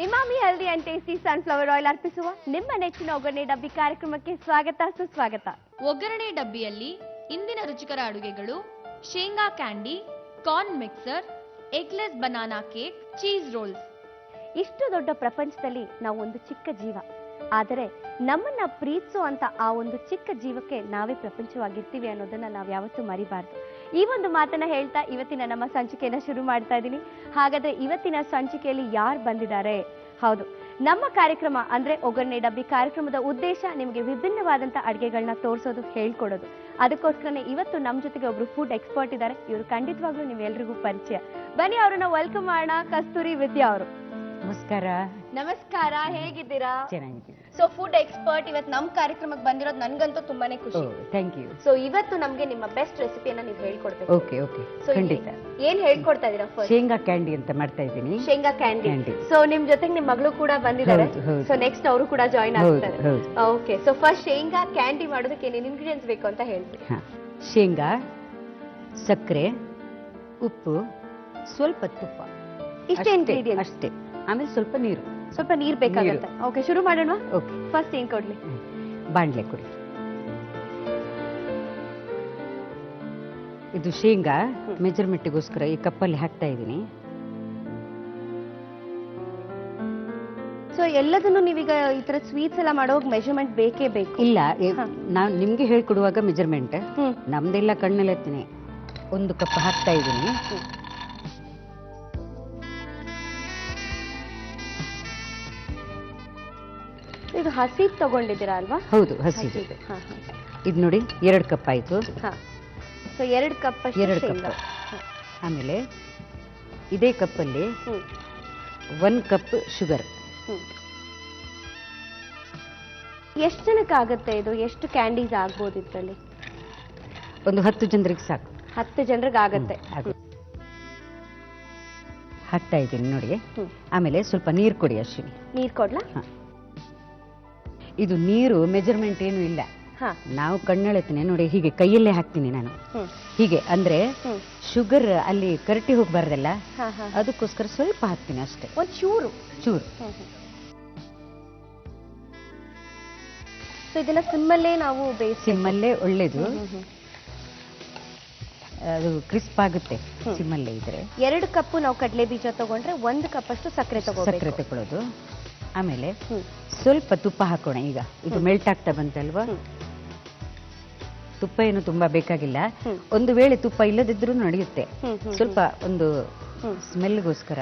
Emami healthy and tasty sunflower oil ಅರ್ಪಿಸುವ ನಿಮ್ಮ ನೆಚ್ಚಿನ ಒಗ್ಗರಣೆ ಡಬ್ಬಿ ಕಾರ್ಯಕ್ರಮಕ್ಕೆ ಸ್ವಾಗತ ಸುಸ್ವಾಗತ. ಒಗ್ಗರಣೆ ಡಬ್ಬಿಯಲ್ಲಿ ಇಂದಿನ ರುಚಿಕರ ಅಡುಗೆಗಳು: ಶೇಂಗಾ candy, corn mixer, eggless banana cake, cheese rolls. ಇಷ್ಟು ದೊಡ್ಡ ಪ್ರಪಂಚದಲ್ಲಿ ನಾವು ಒಂದು ಚಿಕ್ಕ ಜೀವ, ಆದರೆ ನಮ್ಮನ್ನ ಪ್ರೀತಿಸೋ ಅಂತ ಆ ಒಂದು ಚಿಕ್ಕ ಜೀವಕ್ಕೆ ನಾವೇ ಪ್ರಪಂಚವಾಗಿರ್ತೀವಿ ಅನ್ನೋದನ್ನ ನಾವು ಯಾವತ್ತೂ ಮರಿಬಾರ್ದು. ಈ ಒಂದು ಮಾತನ್ನ ಹೇಳ್ತಾ ಇವತ್ತಿನ ನಮ್ಮ ಸಂಚಿಕೆಯನ್ನ ಶುರು ಮಾಡ್ತಾ ಇದ್ದೀನಿ. ಹಾಗಾದ್ರೆ ಇವತ್ತಿನ ಸಂಚಿಕೆಯಲ್ಲಿ ಯಾರು ಬಂದಿದ್ದಾರೆ? ಹೌದು, ನಮ್ಮ ಕಾರ್ಯಕ್ರಮ ಅಂದ್ರೆ ಒಗ್ಗರಣೆ ಡಬ್ಬಿ ಕಾರ್ಯಕ್ರಮದ ಉದ್ದೇಶ ನಿಮಗೆ ವಿಭಿನ್ನವಾದಂತ ಅಡುಗೆಗಳನ್ನ ತೋರಿಸೋದು, ಹೇಳ್ಕೊಡೋದು. ಅದಕ್ಕೋಸ್ಕರನೇ ಇವತ್ತು ನಮ್ಮ ಜೊತೆಗೆ ಒಬ್ರು ಫುಡ್ ಎಕ್ಸ್ಪರ್ಟ್ ಇದ್ದಾರೆ. ಇವರು ಖಂಡಿತವಾಗ್ಲೂ ನೀವೆಲ್ರಿಗೂ ಪರಿಚಯ. ಬನ್ನಿ ಅವರನ್ನ ವೆಲ್ಕಮ್ ಮಾಡೋಣ. ಕಸ್ತೂರಿ ವಿದ್ಯಾ ಅವರು. ನಮಸ್ಕಾರ. ನಮಸ್ಕಾರ, ಹೇಗಿದ್ದೀರಾ? ಚೆನ್ನಾಗಿದ್ದೀನಿ. ಸೊ ಫುಡ್ ಎಕ್ಸ್ಪರ್ಟ್ ಇವತ್ತು ನಮ್ಮ ಕಾರ್ಯಕ್ರಮಕ್ಕೆ ಬಂದಿರೋದು ನನ್ಗಂತೂ ತುಂಬಾನೇ ಖುಷಿ. Thank you. ಸೊ ಇವತ್ತು ನಮ್ಗೆ ನಿಮ್ಮ ಬೆಸ್ಟ್ ರೆಸಿಪಿಯನ್ನ ನೀವು ಹೇಳ್ಕೊಡ್ಬೇಕು. ಓಕೆ ಓಕೆ, So, ಖಂಡಿತ. ಏನ್ ಹೇಳ್ಕೊಡ್ತಾ ಇದೀರಾ? ಫಸ್ಟ್ ಶೇಂಗಾ ಕ್ಯಾಂಡಿ ಅಂತ ಮಾಡ್ತಾ ಇದ್ದೀನಿ. ಶೇಂಗಾ ಕ್ಯಾಂಡಿ. Candy. ಸೊ ನಿಮ್ ಜೊತೆಗೆ ನಿಮ್ ಮಗಳು ಕೂಡ ಬಂದಿದ್ದಾರೆ. ಹೌದು, ಹೌದು. ಸೊ ನೆಕ್ಸ್ಟ್ ಅವರು ಕೂಡ ಜಾಯಿನ್ ಹೌದು, ಆಗ್ತಾರೆ. ಹೌದು. ಓಕೆ, ಸೊ ಫಸ್ಟ್ ಶೇಂಗಾ ಕ್ಯಾಂಡಿ ಮಾಡೋದಕ್ಕೆ ಏನೇನು ಇಂಗ್ರೀಡಿಯೆಂಟ್ಸ್ ಬೇಕು ಅಂತ ಹೇಳ್ತೀವಿ. ಹಾ, ಶೇಂಗಾ, ಸಕ್ಕರೆ, ಉಪ್ಪು, ಸ್ವಲ್ಪ ತುಪ್ಪ, ಇಷ್ಟೇ ಅಷ್ಟೇ, ಇಂಗ್ರೀಡಿಯೆಂಟ್ಸ್. ಅಷ್ಟೇ. ಆಮೇಲೆ ಸ್ವಲ್ಪ ನೀರು. ಸ್ವಲ್ಪ ನೀರ್ ಬೇಕಾಗುತ್ತೆ. ಓಕೆ, ಶುರು ಮಾಡೋಣ. ಓಕೆ, ಫಸ್ಟ್ ಏನ್ ಕೊಡ್ಲಿ? ಬಾಣ್ಲೆ ಕೊಡಿ. ಇದು ಶೇಂಗಾ ಮೆಜರ್ಮೆಂಟ್ಗೋಸ್ಕರ ಈ ಕಪ್ಪಲ್ಲಿ ಹಾಕ್ತಾ ಇದ್ದೀನಿ. ಸೊ ಎಲ್ಲದನ್ನು ನೀವೀಗ ಈ ತರ ಸ್ವೀಟ್ಸ್ ಎಲ್ಲ ಮಾಡೋವಾಗ ಮೆಜರ್ಮೆಂಟ್ ಬೇಕೇ ಬೇಕು? ಇಲ್ಲ, ಹಾ. ನಾನು ನಿಮ್ಗೆ ಹೇಳ್ಕೊಡುವಾಗ ಮೆಜರ್ಮೆಂಟ್ ಹ್ಮ್. ನಮ್ದೆಲ್ಲ ಕಣ್ಣಲ್ಲೆತ್ತೀನಿ. 1 ಕಪ್ ಹಾಕ್ತಾ ಇದ್ದೀನಿ. ಇದು ಹಸಿ ತಗೊಂಡಿದ್ದೀರಾ ಅಲ್ವಾ? ಹೌದು, ಹಸಿ. ಹಸಿದು. ಹಾ, ಹಾ. ಇದು ನೋಡಿ 2 ಕಪ್ ಆಯ್ತು. ಹಾ. So 2 cup 2 cup. ಆಮೇಲೆ ಇದೇ ಕಪ್ಪಲ್ಲಿ 1 ಕಪ್ ಶುಗರ್. ಎಷ್ಟು ಜನಕ್ಕೆ ಆಗುತ್ತೆ ಇದು? ಎಷ್ಟು ಕ್ಯಾಂಡೀಸ್ ಆಗ್ಬೋದು ಇದ್ರಲ್ಲಿ? ಒಂದು 10 ಜನರಿಗೆ ಸಾಕು. 10 ಜನರಿಗೆ ಆಗತ್ತೆ. ಹಾಕ್ತಾ ಇದ್ದೀನಿ ನೋಡಿ. ಆಮೇಲೆ ಸ್ವಲ್ಪ ನೀರು ಕೊಡಿ ಅಶ್ವಿನಿ. ನೀರ್ ಕೊಡ್ಲಾ? ಹಾ. ಇದು ನೀರು ಮೆಜರ್ಮೆಂಟ್ ಏನು ಇಲ್ಲ, ಹಾ. ನಾವು ಕಣ್ಣೆಳೆತೀನಿ ನೋಡಿ. ಹೀಗೆ ಕೈಯಲ್ಲೇ ಹಾಕ್ತೀನಿ ನಾನು. ಹೀಗೆ ಅಂದ್ರೆ ಶುಗರ್ ಅಲ್ಲಿ ಕರಟಿ ಹೋಗ್ಬಾರ್ದಲ್ಲ, ಹಾ, ಹಾ. ಅದಕ್ಕೋಸ್ಕರ ಸ್ವಲ್ಪ ಹಾಕ್ತೀನಿ ಅಷ್ಟೇ, ಒಂದ್ ಚೂರು. ಚೂರು. ಸೊ ಇದನ್ನ ಸಿಮ್ಮಲ್ಲೇ ನಾವು ಬೇಯಿಸಿ. ಸಿಮ್ಮಲ್ಲೇ ಒಳ್ಳೇದು, ಅದು ಕ್ರಿಸ್ಪ್ ಆಗುತ್ತೆ ಸಿಮ್ಮಲ್ಲೇ ಇದ್ರೆ. 2 ಕಪ್ ನಾವು ಕಡಲೆ ಬೀಜ ತಗೊಂಡ್ರೆ 1 ಕಪ್ ಅಷ್ಟು ಸಕ್ಕರೆ ಸಕ್ಕರೆ ತಗೊಳ್ಳೋದು. ಆಮೇಲೆ ಸ್ವಲ್ಪ ತುಪ್ಪ ಹಾಕೋಣ. ಈಗ ಇದು ಮೆಲ್ಟ್ ಆಗ್ತಾ ಬಂತಲ್ವಾ? ತುಪ್ಪ ಏನು ತುಂಬಾ ಬೇಕಾಗಿಲ್ಲ. ಒಂದು ವೇಳೆ ತುಪ್ಪ ಇಲ್ಲದಿದ್ರೂ ನಡೆಯುತ್ತೆ, ಸ್ವಲ್ಪ ಒಂದು ಸ್ಮೆಲ್ಗೋಸ್ಕರ.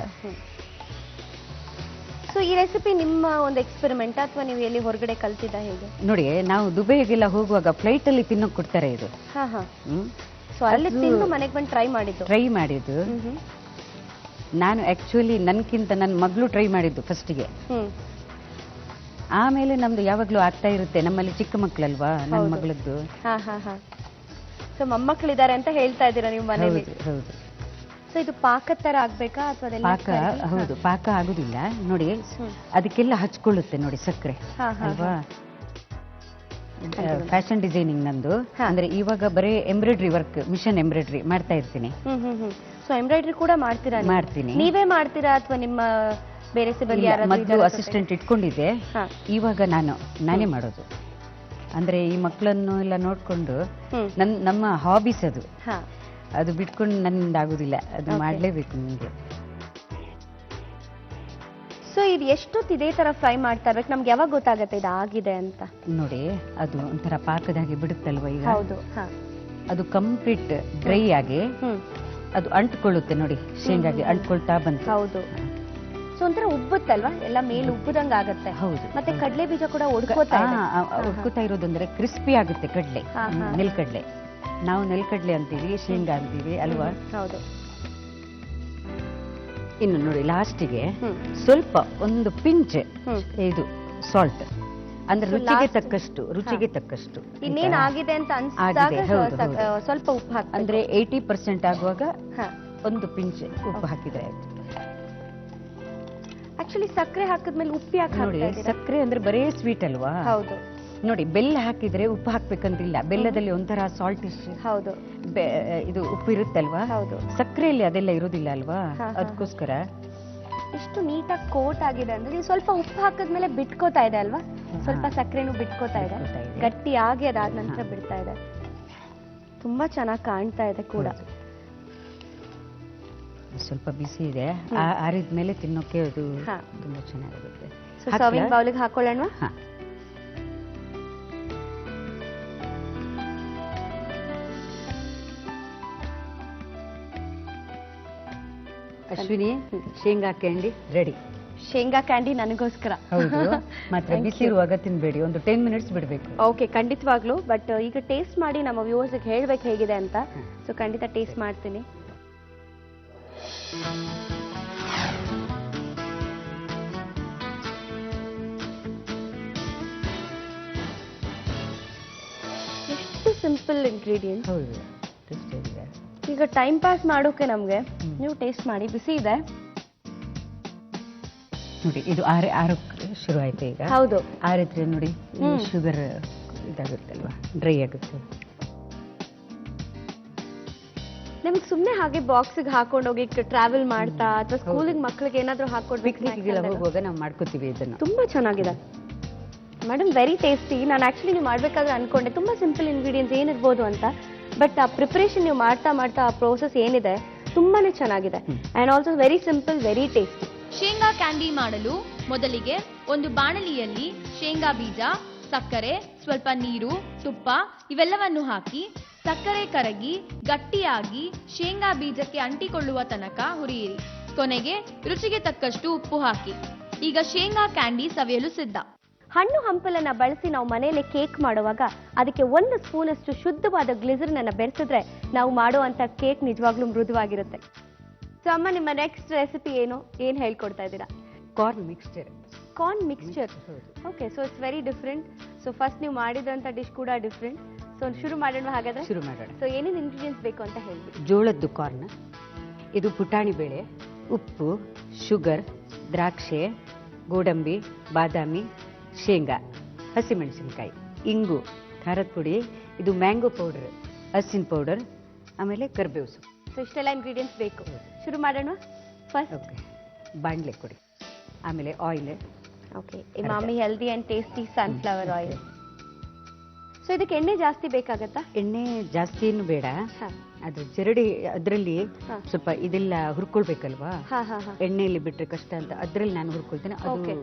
ಸೊ ಈ ರೆಸಿಪಿ ನಿಮ್ಮ ಒಂದು ಎಕ್ಸ್ಪೆರಿಮೆಂಟ್ ಅಥವಾ ನೀವು ಎಲ್ಲಿ ಹೊರಗಡೆ ಕಲ್ತಿದ್ದ? ಹೇಗೆ ನೋಡಿ, ನಾವು ದುಬೈಗೆಲ್ಲ ಹೋಗುವಾಗ ಫ್ಲೈಟ್ ಅಲ್ಲಿ ತಿನ್ನೋಕ್ ಕೊಡ್ತಾರೆ ಇದು. ಹಾ, ಹಾ. ಸೊ ಅಲ್ಲಿ ತಿಂದು ಮನೆಗೆ ಬಂದು ಟ್ರೈ ಮಾಡಿದ್ದು? ಟ್ರೈ ಮಾಡಿದ್ದು ನಾನು. ಆಕ್ಚುಲಿ ನನ್ಕಿಂತ ನನ್ನ ಮಗಳು ಟ್ರೈ ಮಾಡಿದ್ದು ಫಸ್ಟಿಗೆ. ಆಮೇಲೆ ನಮ್ದು ಯಾವಾಗ್ಲೂ ಆಗ್ತಾ ಇರುತ್ತೆ. ನಮ್ಮಲ್ಲಿ ಚಿಕ್ಕ ಮಕ್ಕಳಲ್ವಾ ನನ್ನ ಮಗಳದ್ದು. ಸೊ ಮೊಮ್ಮಕ್ಕಳಿದ್ದಾರೆ ಅಂತ ಹೇಳ್ತಾ ಇದ್ದೀರಾ ನೀವು ಮನೇಲಿ? ಹೌದು, ಹೌದು. ಸೊ ಇದು ಪಾಕ ತರ ಆಗ್ಬೇಕಾ ಅಥವಾ ಪಾಕ? ಹೌದು, ಪಾಕ ಆಗುದಿಲ್ಲ ನೋಡಿ. ಅದಕ್ಕೆಲ್ಲ ಹಚ್ಕೊಳ್ಳುತ್ತೆ ನೋಡಿ ಸಕ್ಕರೆ ಅಲ್ವಾ? ಫ್ಯಾಷನ್ ಡಿಸೈನಿಂಗ್ ನಂದು. ಅಂದ್ರೆ ಇವಾಗ ಬರೀ ಎಂಬ್ರಾಯ್ಡ್ರಿ ವರ್ಕ್, ಮಿಷನ್ ಎಂಬ್ರಾಯ್ಡ್ರಿ ಮಾಡ್ತಾ ಇರ್ತೀನಿ. ಸೊ ಎಂಬ್ರಾಯ್ಡ್ರಿ ಕೂಡ ಮಾಡ್ತೀರಾ? ಮಾಡ್ತೀನಿ. ನೀವೇ ಮಾಡ್ತೀರಾ ಅಥವಾ ನಿಮ್ಮ ಬೇರೆ ಸಿಬ್ಬಂದಿ ಯಾರಾದ್ರೂ? ಮೊದಲು ಅಸಿಸ್ಟೆಂಟ್ ಇಟ್ಕೊಂಡಿದ್ದೆ, ಇವಾಗ ನಾನೇ ಮಾಡೋದು. ಅಂದ್ರೆ ಈ ಮಕ್ಕಳನ್ನು ಎಲ್ಲ ನೋಡ್ಕೊಂಡು ನಮ್ಮ ಹಾಬೀಸ್ ಅದು. ಅದು ಬಿಟ್ಕೊಂಡು ನನ್ನಿಂದ ಆಗುದಿಲ್ಲ, ಅದು ಮಾಡ್ಲೇಬೇಕು ನಿಮ್ಗೆ. ಸೊ ಇದು ಎಷ್ಟೊತ್ತು ಇದೇ ತರ ಫ್ರೈ ಮಾಡ್ತಾ ಇರ್ಬೇಕು? ನಮ್ಗೆ ಯಾವಾಗ ಗೊತ್ತಾಗತ್ತೆ ಇದು ಆಗಿದೆ ಅಂತ? ನೋಡಿ, ಅದು ಒಂಥರ ಪಾಕದಾಗಿ ಬಿಡುತ್ತಲ್ವ ಈಗ. ಹೌದು. ಅದು ಕಂಪ್ಲೀಟ್ ಡ್ರೈ ಆಗಿ ಅದು ಅಂಟ್ಕೊಳ್ಳುತ್ತೆ ನೋಡಿ. ಶೇಂಗಾಗೆ ಅಂಟ್ಕೊಳ್ತಾ ಬಂತು. ಹೌದು. ಸೊ ಒಂಥರ ಉಬ್ಬುತ್ತಲ್ವಾ, ಎಲ್ಲ ಮೇಲೆ ಉಬ್ಬುದಂಗ ಆಗತ್ತೆ. ಹೌದು. ಮತ್ತೆ ಕಡಲೆ ಬೀಜ ಕೂಡ ಉಡ್ಕೋತಾ ಇರೋದಂದ್ರೆ ಕ್ರಿಸ್ಪಿ ಆಗುತ್ತೆ ಕಡ್ಲೆ. ನೆಲ್ಕಡ್ಲೆ, ನಾವು ನೆಲ್ಕಡ್ಲೆ ಅಂತೀವಿ, ಶೇಂಗಾ ಅಂತೀವಿ ಅಲ್ವಾ? ಹೌದು. ಇನ್ನು ನೋಡಿ, ಲಾಸ್ಟಿಗೆ ಸ್ವಲ್ಪ ಒಂದು ಪಿಂಚ್ ಇದು ಸಾಲ್ಟ್, ಅಂದ್ರೆ ರುಚಿಗೆ ತಕ್ಕಷ್ಟು. ಇನ್ನೇನ್ ಆಗಿದೆ ಅಂತ ಅನ್ಸಿದಾಗ ಸ್ವಲ್ಪ ಉಪ್ಪು ಹಾಕಿ, ಅಂದ್ರೆ 80% ಆಗುವಾಗ ಒಂದು ಪಿಂಚ್ ಉಪ್ಪು ಹಾಕಿದ್ರೆ ಆಯ್ತು. ಆಕ್ಚುಲಿ ಸಕ್ಕರೆ ಹಾಕಿದ್ಮೇಲೆ ಉಪ್ಪು ಯಾಕೆ ನೋಡಿ? ಸಕ್ಕರೆ ಅಂದ್ರೆ ಬರೇ ಸ್ವೀಟ್ ಅಲ್ವಾ? ಹೌದು. ನೋಡಿ, ಬೆಲ್ಲ ಹಾಕಿದ್ರೆ ಉಪ್ಪು ಹಾಕ್ಬೇಕಂತಿಲ್ಲ. ಬೆಲ್ಲದಲ್ಲಿ ಒಂಥರ ಸಾಲ್ಟ್ ಇಷ್ಟು, ಹೌದು, ಇದು ಉಪ್ಪು ಇರುತ್ತಲ್ವಾ? ಹೌದು. ಸಕ್ಕರೆಯಲ್ಲಿ ಅದೆಲ್ಲ ಇರುವುದಿಲ್ಲ ಅಲ್ವಾ? ಅದಕ್ಕೋಸ್ಕರ ಎಷ್ಟು ನೀಟಾಗಿ ಕೋಟ್ ಆಗಿದೆ ಅಂದ್ರೆ ನೀವು ಸ್ವಲ್ಪ ಉಪ್ಪು ಹಾಕಿದ್ಮೇಲೆ ಬಿಟ್ಕೋತಾ ಇದೆ ಅಲ್ವಾ? ಸ್ವಲ್ಪ ಸಕ್ಕರೆನೂ ಬಿಟ್ಕೋತಾ ಇದೆ, ಗಟ್ಟಿ ಆಗಿ ಅದಾದ ನಂತರ ಬಿಡ್ತಾ ಇದೆ. ತುಂಬಾ ಚೆನ್ನಾಗಿ ಕಾಣ್ತಾ ಇದೆ ಕೂಡ. ಸ್ವಲ್ಪ ಬಿಸಿ ಇದೆ, ಆರಿದ್ಮೇಲೆ ತಿನ್ನೋಕೆ ಅದು ತುಂಬಾ ಚೆನ್ನಾಗಿರುತ್ತೆ. ಸರ್ವಿಂಗ್ ಬೌಲಿಗೆ ಹಾಕೊಳ್ಳೋಣ. ಅಶ್ವಿನಿ, ಶೇಂಗಾ ಕ್ಯಾಂಡಿ ರೆಡಿ. ಶೇಂಗಾ ಕ್ಯಾಂಡಿ ನನಗೋಸ್ಕರ. ಹೌದು, ಮಾತ್ರ ಬಿಸಿ ಇರುವಾಗ ತಿನ್ಬೇಡಿ, ಒಂದು 10 ಮಿನಿಟ್ಸ್ ಬಿಡಬೇಕು. ಓಕೆ, ಖಂಡಿತವಾಗ್ಲೂ. ಬಟ್ ಈಗ ಟೇಸ್ಟ್ ಮಾಡಿ ನಮ್ಮ ವ್ಯೂವರ್ಸ್ಗೆ ಹೇಳ್ಬೇಕು ಹೇಗಿದೆ ಅಂತ. ಸೊ ಖಂಡಿತ ಟೇಸ್ಟ್ ಮಾಡ್ತೀನಿ. ಎಷ್ಟು ಸಿಂಪಲ್ ಇಂಗ್ರೀಡಿಯೆಂಟ್. ಹೌದು, ಈಗ ಟೈಮ್ ಪಾಸ್ ಮಾಡೋಕೆ ನಮ್ಗೆ ನೀವು ಟೇಸ್ಟ್ ಮಾಡಿ. ಬಿಸಿ ಇದೆ ನೋಡಿ. ಇದು ಆರಕ್ಕೆ ಶುರು ಆಯ್ತು ಈಗ. ಹೌದು, ಆರಿದ್ರೆ ನೋಡಿ ಶುಗರ್ ಇದಾಗುತ್ತಲ್ವಾ, ಡ್ರೈ ಆಗುತ್ತೆ. ನಿಮ್ಗೆ ಸುಮ್ನೆ ಹಾಗೆ ಬಾಕ್ಸಿಗೆ ಹಾಕೊಂಡೋಗಿ ಟ್ರಾವೆಲ್ ಮಾಡ್ತಾ ಅಥವಾ ಸ್ಕೂಲಿಗೆ ಮಕ್ಳಿಗೆ ಏನಾದ್ರು ಪಿಕ್ನಿಕ್ಗೆಲ್ಲ ಹೋಗುವಾಗ ನಾವು ಮಾಡ್ಕೋತೀವಿ ಇದನ್ನು. ತುಂಬಾ ಚೆನ್ನಾಗಿದೆ ಮೇಡಮ್, ವೆರಿ ಟೇಸ್ಟಿ. ನಾನು ಆಕ್ಚುಲಿ ನೀವು ಮಾಡ್ಬೇಕಾದ್ರೆ ಅನ್ಕೊಂಡೆ ತುಂಬಾ ಸಿಂಪಲ್ ಇಂಗ್ರೀಡಿಯೆಂಟ್ಸ್ ಏನಿರ್ಬೋದು ಅಂತ. ಬಟ್ ಆ ಪ್ರಿಪರೇಷನ್ ನೀವು ಮಾಡ್ತಾ ಮಾಡ್ತಾ ಆ ಪ್ರೋಸೆಸ್ ಏನಿದೆ ತುಂಬಾನೇ ಚೆನ್ನಾಗಿದೆ. And also very simple, very tasty. ಶೇಂಗಾ ಕ್ಯಾಂಡಿ ಮಾಡಲು ಮೊದಲಿಗೆ ಒಂದು ಬಾಣಲಿಯಲ್ಲಿ ಶೇಂಗಾ ಬೀಜ, ಸಕ್ಕರೆ, ಸ್ವಲ್ಪ ನೀರು, ತುಪ್ಪ ಇವೆಲ್ಲವನ್ನು ಹಾಕಿ ಸಕ್ಕರೆ ಕರಗಿ ಗಟ್ಟಿಯಾಗಿ ಶೇಂಗಾ ಬೀಜಕ್ಕೆ ಅಂಟಿಕೊಳ್ಳುವ ತನಕ ಹುರಿಯಿರಿ. ಕೊನೆಗೆ ರುಚಿಗೆ ತಕ್ಕಷ್ಟು ಉಪ್ಪು ಹಾಕಿ. ಈಗ ಶೇಂಗಾ ಕ್ಯಾಂಡಿ ಸವಿಯಲು ಸಿದ್ಧ. ಹಣ್ಣು ಹಂಪಲನ್ನ ಬಳಸಿ ನಾವು ಮನೆಯಲ್ಲೇ ಕೇಕ್ ಮಾಡುವಾಗ ಅದಕ್ಕೆ 1 ಸ್ಪೂನಷ್ಟು ಶುದ್ಧವಾದ ಗ್ಲಿಸರಿನ್ ಅನ್ನ ಬೆರೆಸಿದ್ರೆ ನಾವು ಮಾಡುವಂತ ಕೇಕ್ ನಿಜವಾಗ್ಲೂ ಮೃದುವಾಗಿರುತ್ತೆ. ಸೊ ಅಮ್ಮ, ನಿಮ್ಮ ನೆಕ್ಸ್ಟ್ ರೆಸಿಪಿ ಏನ್ ಹೇಳ್ಕೊಡ್ತಾ ಇದ್ದೀರಾ? Corn mixture. Corn mixture. Okay, so it's very different. So first ನೀವು ಮಾಡಿದಂತ ಡಿಶ್ ಕೂಡ ಡಿಫ್ರೆಂಟ್. ಸೊ ಶುರು ಮಾಡೋಣ ಹಾಗಾದ್ರೆ. ಶುರು ಮಾಡೋಣ. ಸೊ ಏನೇನು ಇಂಗ್ರೀಡಿಯೆಂಟ್ಸ್ ಬೇಕು ಅಂತ ಹೇಳ್ಬಿಡಿ. ಜೋಳದ್ದು ಕಾರ್ನ್, ಇದು ಪುಟಾಣಿ ಬೇಳೆ, ಉಪ್ಪು, ಶುಗರ್, ದ್ರಾಕ್ಷೆ, ಗೋಡಂಬಿ, ಬಾದಾಮಿ, ಶೇಂಗಾ, ಹಸಿಮೆಣಸಿನಕಾಯಿ, ಇಂಗು, ಖಾರದ ಪುಡಿ, ಇದು ಮ್ಯಾಂಗೋ ಪೌಡರ್, ಹಸಿನ ಪೌಡರ್, ಆಮೇಲೆ ಕರಿಬೇವು ಸೊಪ್ಪು. ಸೊ ಇಷ್ಟೆಲ್ಲ ಇಂಗ್ರೀಡಿಯೆಂಟ್ಸ್ ಬೇಕು. ಶುರು ಮಾಡೋಣ. ಫಸ್ಟ್ ಓಕೆ, ಬಾಣಲೆ ಕೊಡಿ. ಆಮೇಲೆ oil. Okay, Emami healthy and tasty sunflower oil. So ಇದಕ್ಕೆ ಎಣ್ಣೆ ಜಾಸ್ತಿ ಬೇಕಾಗತ್ತಾ? ಎಣ್ಣೆ ಜಾಸ್ತಿ ಏನು ಬೇಡ, ಅದು ಜರಡಿ ಅದರಲ್ಲಿ ಸ್ವಲ್ಪ ಇದೆಲ್ಲ ಹುರ್ಕೊಳ್ಬೇಕಲ್ವಾ, ಎಣ್ಣೆಯಲ್ಲಿ ಬಿಟ್ರೆ ಕಷ್ಟ ಅಂತ ಅದ್ರಲ್ಲಿ ನಾನು ಹುರ್ಕೊಳ್ತೇನೆ. ಅದು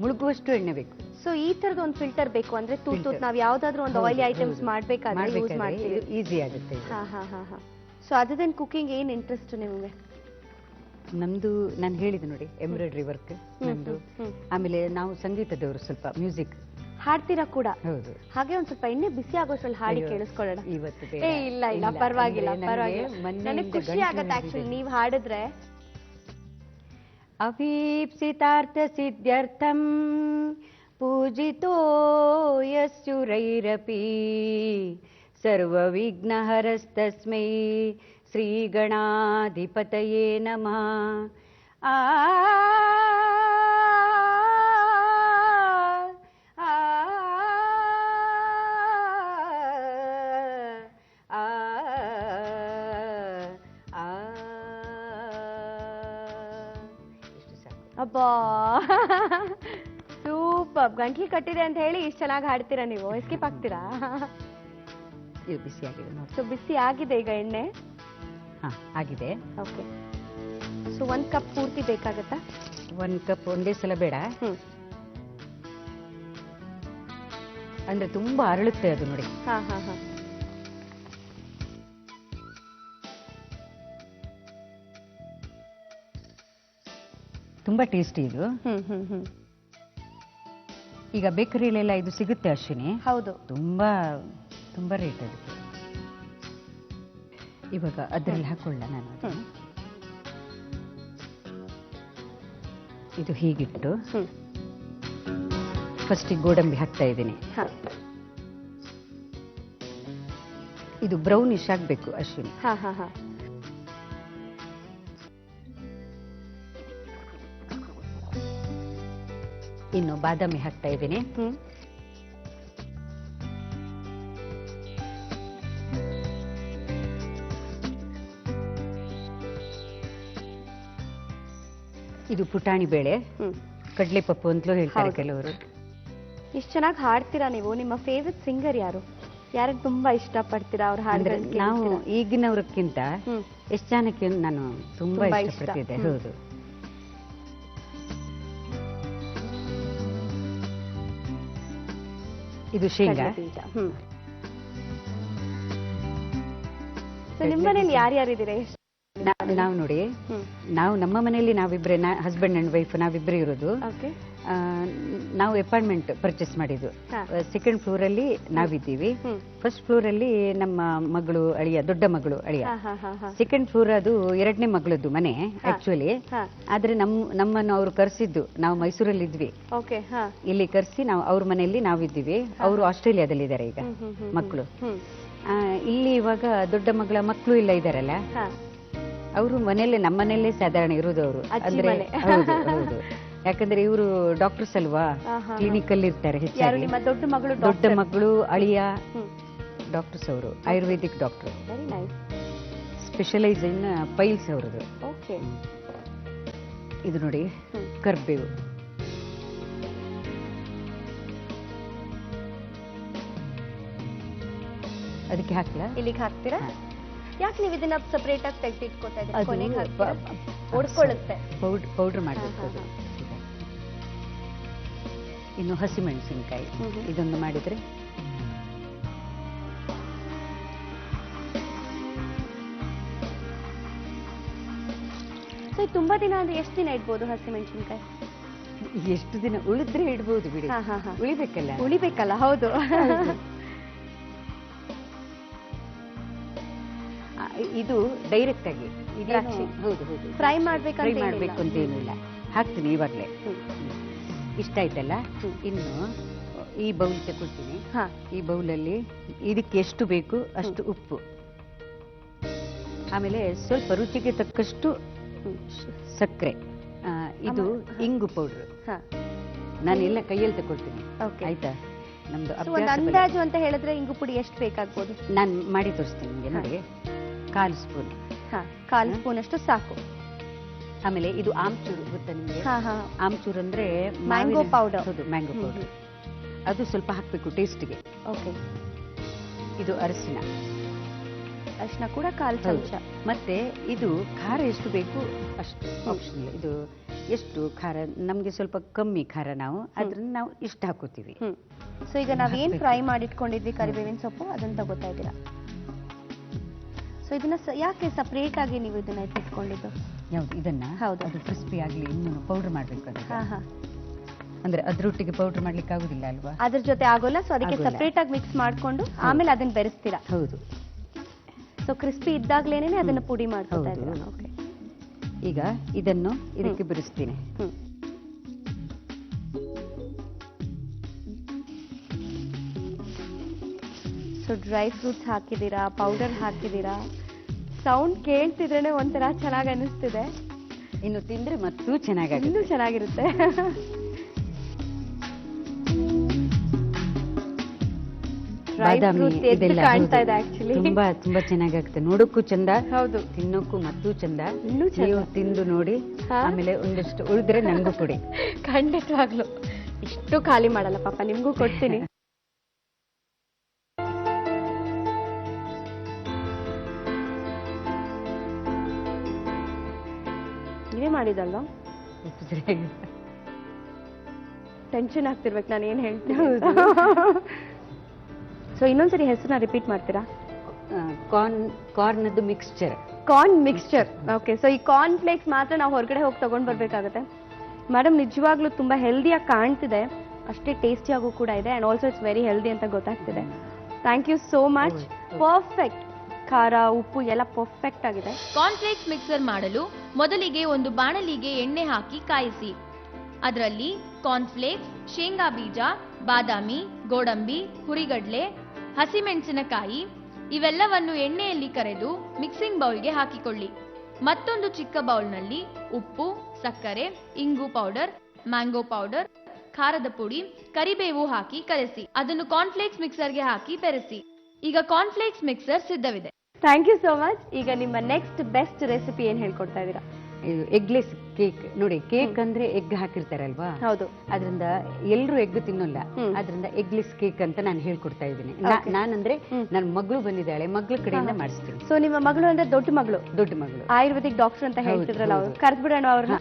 ಮುಳುಗುವಷ್ಟು ಎಣ್ಣೆ ಬೇಕು. ಸೊ ಈ ತರದ ಒಂದು ಫಿಲ್ಟರ್ ಬೇಕು ಅಂದ್ರೆ ತೂತ್ ನಾವ್ ಯಾವ್ದಾದ್ರು ಒಂದು ಆಯಿಲಿ ಐಟಮ್ಸ್ ಮಾಡ್ಬೇಕಾದ್ರೆ ಯೂಸ್ ಮಾಡ್ತೀವಿ, ಈಸಿ ಆಗುತ್ತೆ. ಸೊ ಅದರ್ ದೆನ್ ಕುಕಿಂಗ್ ಏನ್ ಇಂಟ್ರೆಸ್ಟ್ ನಿಮಗೆ? ನಮ್ದು ನಾನು ಹೇಳಿದೆ ನೋಡಿ, ಎಂಬ್ರಾಯ್ಡ್ರಿ ವರ್ಕ್ ನಮ್ದು. ಆಮೇಲೆ ನಾವು ಸಂಗೀತದವರು, ಸ್ವಲ್ಪ ಮ್ಯೂಸಿಕ್ ಹಾಡ್ತೀರಾ ಕೂಡ? ಹೌದು. ಹಾಗೆ ಒಂದ್ ಸ್ವಲ್ಪ ಎಣ್ಣೆ ಬಿಸಿ ಆಗೋಷ್ರಲ್ಲಿ ಹಾಡಿ ಕೇಳಿಸ್ಕೊಳ್ಳೋಣ. ಇವತ್ತು ಇಲ್ಲ ಇಲ್ಲ, ಪರವಾಗಿಲ್ಲ ಪರವಾಗಿಲ್ಲ, ನನಗೆ ಖುಷಿ ಆಗತ್ತೆ ಆಕ್ಚುಲಿ ನೀವು ಹಾಡಿದ್ರೆ. ಅಭೀಪ್ಸಿತಾರ್ಥ ಸಿದ್ಧ್ಯರ್ಥಂ ಪೂಜಿತೋ ಯಸ್ಸುರೈರಪಿ ಸರ್ವವಿಘ್ನಹರಸ್ತಸ್ಮೈ ಶ್ರೀ ಗಣಾಧಿಪತಯೇ ನಮಃ. ಆ ಅಬ್ಬಾ, ಸೂಪರ್. ಗಂಟ್ಲಿ ಕಟ್ಟಿದೆ ಅಂತ ಹೇಳಿ ಇಷ್ಟು ಚೆನ್ನಾಗಿ ಹಾಡ್ತೀರಾ ನೀವು. ಎಸ್ಕೇಪ್ ಆಗ್ತೀರಾ? ಇದು ಬಿಸಿ ಆಗಿದೆ ನೋಡಿ. ಸೊ ಬಿಸಿ ಆಗಿದೆ ಈಗ ಎಣ್ಣೆ. ಆಗಿದೆ. ಓಕೆ, ಸೊ 1 ಕಪ್ ಪೂರ್ತಿ ಬೇಕಾಗತ್ತಾ? 1 ಕಪ್ ಒಂದೇ ಸಲ ಬೇಡ, ಅಂದ್ರೆ ತುಂಬಾ ಅರಳುತ್ತೆ ಅದು ನೋಡಿ. ತುಂಬಾ ಟೇಸ್ಟಿ ಇದು. ಈಗ ಬೇಕರಿಲೆಲ್ಲ ಇದು ಸಿಗುತ್ತೆ ಅಶ್ವಿನಿ. ಹೌದು, ತುಂಬಾ ತುಂಬಾ ರೇಟ್ ಅದಕ್ಕೆ. ಇವಾಗ ಅದರಲ್ಲಿ ಹಾಕೊಳ್ಳ ನಾನು. ಇದು ಹೀಗಿಟ್ಟು ಫಸ್ಟ್ ಗೋಡಂಬಿ ಹಾಕ್ತಾ ಇದ್ದೀನಿ. ಇದು ಬ್ರೌನಿಶ್ ಆಗ್ಬೇಕು ಅಶ್ವಿನಿ. ಇನ್ನು ಬಾದಾಮಿ ಹಾಕ್ತಾ ಇದ್ದೀನಿ. ಇದು ಪುಟಾಣಿ ಬೇಳೆ, ಕಡಲೆ ಪಪ್ಪು ಅಂತಲೂ ಹೇಳ್ತಾರೆ ಕೆಲವರು. ಇಷ್ಟು ಚೆನ್ನಾಗಿ ಹಾಡ್ತೀರಾ ನೀವು. ನಿಮ್ಮ ಫೇವ್ರೆಟ್ ಸಿಂಗರ್ ಯಾರು? ಯಾರನ್ನ ತುಂಬಾ ಇಷ್ಟಪಡ್ತೀರಾ ಅವ್ರ ಅಂದ್ರೆ ಹಾಡುಗಳನ್ನ? ನಾವು ಈಗಿನವ್ರಕ್ಕಿಂತ ಎಷ್ಟು ಜನಕ್ಕೆ ನಾನು ತುಂಬಾ ಇಷ್ಟಪಡ್ತಿದ್ದೆ. ಹೌದು. ಇದು ಶೇಂಗಾ. ನಿಮ್ಮನೇಲಿ ಯಾರ್ಯಾರಿದ್ದೀರಾ? ನಾವು ನೋಡಿ, ನಾವು ನಮ್ಮ ಮನೆಯಲ್ಲಿ ನಾವಿಬ್ರೆ, ಹಸ್ಬೆಂಡ್ ಅಂಡ್ ವೈಫ್ ನಾವಿಬ್ರೆ ಇರೋದು. ನಾವು ಅಪಾರ್ಟ್ಮೆಂಟ್ ಪರ್ಚೇಸ್ ಮಾಡಿದ್ದು. ಸೆಕೆಂಡ್ ಫ್ಲೋರ್ ಅಲ್ಲಿ ನಾವಿದ್ದೀವಿ. ಫಸ್ಟ್ ಫ್ಲೋರ್ ಅಲ್ಲಿ ನಮ್ಮ ಮಗಳು ಅಳಿಯ, ದೊಡ್ಡ ಮಗಳು ಅಳಿಯ. ಸೆಕೆಂಡ್ ಫ್ಲೋರ್ ಅದು ಎರಡನೇ ಮಗಳದ್ದು ಮನೆ ಆಕ್ಚುಲಿ. ಆದ್ರೆ ನಮ್ಮನ್ನು ಅವ್ರು ಕರೆಸಿದ್ದು, ನಾವು ಮೈಸೂರಲ್ಲಿ ಇದ್ವಿ, ಇಲ್ಲಿ ಕರೆಸಿ ನಾವು ಅವ್ರ ಮನೆಯಲ್ಲಿ ನಾವಿದ್ದೀವಿ. ಅವರು ಆಸ್ಟ್ರೇಲಿಯಾದಲ್ಲಿ ಇದ್ದಾರೆ ಈಗ ಮಕ್ಕಳು. ಇಲ್ಲಿ ಇವಾಗ ದೊಡ್ಡ ಮಗಳ ಮಕ್ಕಳು ಇಲ್ಲ ಇದಾರಲ್ಲ, ಅವರು ಮನೆಯಲ್ಲೇ ನಮ್ಮ ಮನೆಯಲ್ಲೇ ಸಾಧಾರಣ ಇರೋದು ಅವರು. ಅಂದ್ರೆ ಹೌದು ಹೌದು, ಯಾಕಂದ್ರೆ ಇವರು ಡಾಕ್ಟರ್ಸ್ ಅಲ್ವಾ, ಕ್ಲಿನಿಕ್ ಅಲ್ಲಿ ಇರ್ತಾರೆ ಹೆಚ್ಚಾಗಿ. ದೊಡ್ಡ ಮಗಳು ಅಳಿಯ ಡಾಕ್ಟರ್ಸ್ ಅವರು, ಆಯುರ್ವೇದಿಕ್ ಡಾಕ್ಟರ್, ಸ್ಪೆಷಲೈಸ್ ಇನ್ ಪೈಲ್ಸ್ ಅವರದು. ಇದು ನೋಡಿ ಕರ್ಬೇವು. ಅದಕ್ಕೆ ಹಾಕ್ಲಾ? ಇಲ್ಲಿಗೆ ಹಾಕ್ತೀರಾ? ಯಾಕೆ ನೀವು ಇದನ್ನ ಸಪರೇಟ್ ಆಗಿ ತೆಗೆದಿಟ್ಕೋತಾ ಇದ್ದೀರಾ? ಕೊನೆಗೆ ಹಾಕ್ತೀರಾ? ಒಡ್ಕೊಳ್ಳುತ್ತೆ. ಪೌಡರ್ ಮಾಡಬೇಕು. ಇನ್ನು ಹಸಿಮೆಣಸಿನಕಾಯಿ ಇದೊಂದು ಮಾಡಿದ್ರೆ ತುಂಬಾ ದಿನ ಅಂದ್ರೆ ಎಷ್ಟು ದಿನ ಇಡ್ಬೋದು ಹಸಿಮೆಣಸಿನಕಾಯಿ? ಎಷ್ಟು ದಿನ ಉಳಿದ್ರೆ ಇಡ್ಬೋದು ಬಿಡಿ. ಉಳಿಬೇಕಲ್ಲ. ಹೌದು. ಇದು ಡೈರೆಕ್ಟ್ ಆಗಿ ಹೌದು ಹೌದು, ಫ್ರೈ ಮಾಡ್ಬೇಕು ಅಂತ ಏನಿಲ್ಲ. ಹಾಕ್ತೀನಿ ಇವಾಗ್ಲೇ. ಇಷ್ಟ ಆಯ್ತಲ್ಲ, ಇನ್ನು ಈ ಬೌಲ್ ತಗೊಳ್ತೀನಿ. ಈ ಬೌಲಲ್ಲಿ ಇದಕ್ಕೆ ಎಷ್ಟು ಬೇಕು ಅಷ್ಟು ಉಪ್ಪು, ಆಮೇಲೆ ಸ್ವಲ್ಪ ರುಚಿಗೆ ತಕ್ಕಷ್ಟು ಸಕ್ಕರೆ, ಇದು ಇಂಗು ಪೌಡರ್. ನಾನೆಲ್ಲ ಕೈಯಲ್ಲಿ ತಗೊಳ್ತೀನಿ. ಆಯ್ತಾ? ನಮ್ದು ಅಂದಾಜು ಅಂತ ಹೇಳಿದ್ರೆ ಇಂಗು ಪುಡಿ ಎಷ್ಟು ಬೇಕಾಗ್ಬೋದು? ನಾನು ಮಾಡಿ ತೋರಿಸ್ತೀನಿ ನಿಮಗೆ. ನೋಡಿ, 1/4 ಸ್ಪೂನ್. 1/4 ಸ್ಪೂನ್ ಅಷ್ಟು ಸಾಕು. ಆಮೇಲೆ ಇದು ಆಮ್ಚೂರು ಗೊತ್ತಾ ನಿಮಗೆ? ಆಮ್ಚೂರ್ ಅಂದ್ರೆ ಮ್ಯಾಂಗೋ ಪೌಡರ್. ಹೌದು, ಮ್ಯಾಂಗೋ ಪೌಡರ್. ಅದು ಸ್ವಲ್ಪ ಹಾಕ್ಬೇಕು ಟೇಸ್ಟ್ಗೆ. ಓಕೆ. ಇದು ಅರಿಶಿನ ಕೂಡ 1/4 ಚಮಚ. ಮತ್ತೆ ಇದು ಖಾರ ಎಷ್ಟು ಬೇಕು ಅಷ್ಟು ಆಪ್ಷನಲ್. ಇದು ಎಷ್ಟು ಖಾರ, ನಮ್ಗೆ ಸ್ವಲ್ಪ ಕಮ್ಮಿ ಖಾರ, ನಾವು ಅದ್ರನ್ನ ನಾವು ಇಷ್ಟ ಹಾಕೋತೀವಿ. ಸೊ ಈಗ ನಾವೇನ್ ಫ್ರೈ ಮಾಡಿಟ್ಕೊಂಡಿದ್ವಿ ಕರಿಬೇವಿನ ಸೊಪ್ಪು, ಅದನ್ನ ತಗೋತಾ ಇದ್ದೀರಾ. ಸೊ ಇದನ್ನ ಯಾಕೆ ಸಪರೇಟ್ ಆಗಿ ನೀವು ಇದನ್ನ ಇಟ್ಕೊಂಡಿದ್ದು? ಯಾವ್ದು ಇದನ್ನ? ಹೌದು, ಅದು ಕ್ರಿಸ್ಪಿ ಆಗ್ಲಿ, ಇನ್ನು ಪೌಡರ್ ಮಾಡ್ಬೇಕು ಅದಕ್ಕೆ. ಅಂದ್ರೆ ಅದ್ರೊಟ್ಟಿಗೆ ಪೌಡರ್ ಮಾಡ್ಲಿಕ್ಕೆ ಆಗುದಿಲ್ಲ ಅಲ್ವಾ? ಅದ್ರ ಜೊತೆ ಆಗೋಲ್ಲ. ಸೊ ಅದಕ್ಕೆ ಸಪರೇಟ್ ಆಗಿ ಮಿಕ್ಸ್ ಮಾಡ್ಕೊಂಡು ಆಮೇಲೆ ಅದನ್ನ ಬೆರೆಸ್ತೀರಾ? ಹೌದು. ಸೊ ಕ್ರಿಸ್ಪಿ ಇದ್ದಾಗ್ಲೇನೆ ಅದನ್ನ ಪುಡಿ ಮಾಡ್ಕೊತಾ ಇದ್ದೀರಾ? ಓಕೆ. ಈಗ ಇದನ್ನು ಇದಕ್ಕೆ ಬೆರೆಸ್ತೀನಿ. ಸೊ ಡ್ರೈ ಫ್ರೂಟ್ಸ್ ಹಾಕಿದ್ದೀರಾ, ಪೌಡರ್ ಹಾಕಿದ್ದೀರಾ. ಸೌಂಡ್ ಕೇಳ್ತಿದ್ರೇನೆ ಒಂಥರ ಚೆನ್ನಾಗಿ ಅನಿಸ್ತಿದೆ. ಇನ್ನು ತಿಂದ್ರೆ ಮತ್ತೂ ಚೆನ್ನಾಗಿ, ಇನ್ನೂ ಚೆನ್ನಾಗಿರುತ್ತೆ. ಬಾದಾಮಿ ಇದೆಲ್ಲ ತುಂಬಾ ತುಂಬಾ ಚೆನ್ನಾಗಾಗುತ್ತೆ. ನೋಡೋಕ್ಕೂ ಚಂದ, ಹೌದು, ತಿನ್ನೋಕ್ಕೂ ಮತ್ತೂ ಚಂದ. ನೀವು ತಿಂದು ನೋಡಿ, ಆಮೇಲೆ ಒಂದಷ್ಟು ಉಳಿದ್ರೆ ನನಗೂ ಕೊಡಿ. ಖಂಡಿತವಾಗ್ಲು ಇಷ್ಟು ಖಾಲಿ ಮಾಡಲ್ಲ ಪಾಪ, ನಿಮ್ಗೂ ಕೊಡ್ತೀನಿ. ನೀವೇ ಮಾಡಿದಲ್ವ? ಟೆನ್ಷನ್ ಆಗ್ತಿರ್ಬೇಕು ನಾನು ಏನ್ ಹೇಳ್ತೀನಿ. ಸೊ ಇನ್ನೊಂದ್ಸರಿ ಹೆಸರನ್ನ ರಿಪೀಟ್ ಮಾಡ್ತೀರಾ? Corn mixture. Corn mixture. Okay. So ಈ ಕಾರ್ನ್ ಫ್ಲೇಕ್ಸ್ ಮಾತ್ರ ನಾವು ಹೊರಗಡೆ ಹೋಗಿ ತಗೊಂಡ್ ಬರ್ಬೇಕಾಗತ್ತೆ. ಮೇಡಮ್ ನಿಜವಾಗ್ಲೂ ತುಂಬಾ ಹೆಲ್ದಿಯಾಗಿ ಕಾಣ್ತಿದೆ, ಅಷ್ಟೇ ಟೇಸ್ಟಿಯಾಗೂ ಕೂಡ ಇದೆ. And also it's very healthy ಅಂತ ಗೊತ್ತಾಗ್ತಿದೆ. Thank you so much. Perfect. ಖಾರ ಉಪ್ಪು ಎಲ್ಲ ಪರ್ಫೆಕ್ಟ್ ಆಗಿದೆ. ಕಾರ್ನ್ಫ್ಲೇಕ್ಸ್ ಮಿಕ್ಸರ್ ಮಾಡಲು ಮೊದಲಿಗೆ ಒಂದು ಬಾಣಲಿಗೆ ಎಣ್ಣೆ ಹಾಕಿ ಕಾಯಿಸಿ. ಅದರಲ್ಲಿ ಕಾರ್ನ್ಫ್ಲೇಕ್ಸ್, ಶೇಂಗಾ ಬೀಜ, ಬಾದಾಮಿ, ಗೋಡಂಬಿ, ಹುರಿಗಡ್ಲೆ, ಹಸಿಮೆಣಸಿನಕಾಯಿ ಇವೆಲ್ಲವನ್ನು ಎಣ್ಣೆಯಲ್ಲಿ ಕರೆದು ಮಿಕ್ಸಿಂಗ್ ಬೌಲ್ಗೆ ಹಾಕಿಕೊಳ್ಳಿ. ಮತ್ತೊಂದು ಚಿಕ್ಕ ಬೌಲ್ನಲ್ಲಿ ಉಪ್ಪು, ಸಕ್ಕರೆ, ಇಂಗು ಪೌಡರ್, ಮ್ಯಾಂಗೋ ಪೌಡರ್, ಖಾರದ ಪುಡಿ, ಕರಿಬೇವು ಹಾಕಿ ಕಲಸಿ ಅದನ್ನು ಕಾರ್ನ್ಫ್ಲೇಕ್ಸ್ ಮಿಕ್ಸರ್ಗೆ ಹಾಕಿ ಬೆರೆಸಿ. ಈಗ ಕಾರ್ನ್ಫ್ಲೇಕ್ಸ್ ಮಿಕ್ಸರ್ ಸಿದ್ಧವಿದೆ. Thank you so much. ಈಗ ನಿಮ್ಮ ನೆಕ್ಸ್ಟ್ ಬೆಸ್ಟ್ ರೆಸಿಪಿ ಏನ್ ಹೇಳ್ಕೊಡ್ತಾ ಇದ್ದೀರಾ? ಎಗ್ಲೆಸ್ ಕೇಕ್ ನೋಡಿ, ಕೇಕ್ ಅಂದ್ರೆ ಎಗ್ ಹಾಕಿರ್ತಾರಲ್ವಾ, ಹೌದು. ಅದರಿಂದ ಎಲ್ರು ಎಗ್ ತಿನ್ನೋಲ್ಲ, ಅದರಿಂದ ಎಗ್ಲೆಸ್ ಕೇಕ್ ಅಂತ ನಾನು ಹೇಳ್ಕೊಡ್ತಾ ಇದ್ದೀನಿ. ನಾನಂದ್ರೆ ನನ್ನ ಮಗಳು ಬಂದಿದ್ದಾಳೆ, ಮಗಳ ಕಡೆಯಿಂದ ಮಾಡಿಸ್ತೀನಿ. ಸೊ ನಿಮ್ಮ ಮಗಳು ಅಂದ್ರೆ ದೊಡ್ಡ ಮಗಳು ಆಯುರ್ವೇದಿಕ್ ಡಾಕ್ಟರ್ ಅಂತ ಹೇಳ್ತಿದ್ರಲ್ಲ, ಅವ್ರು ಕರೆದ್ಬಿಡೋಣ ಅವ್ರನ್ನ.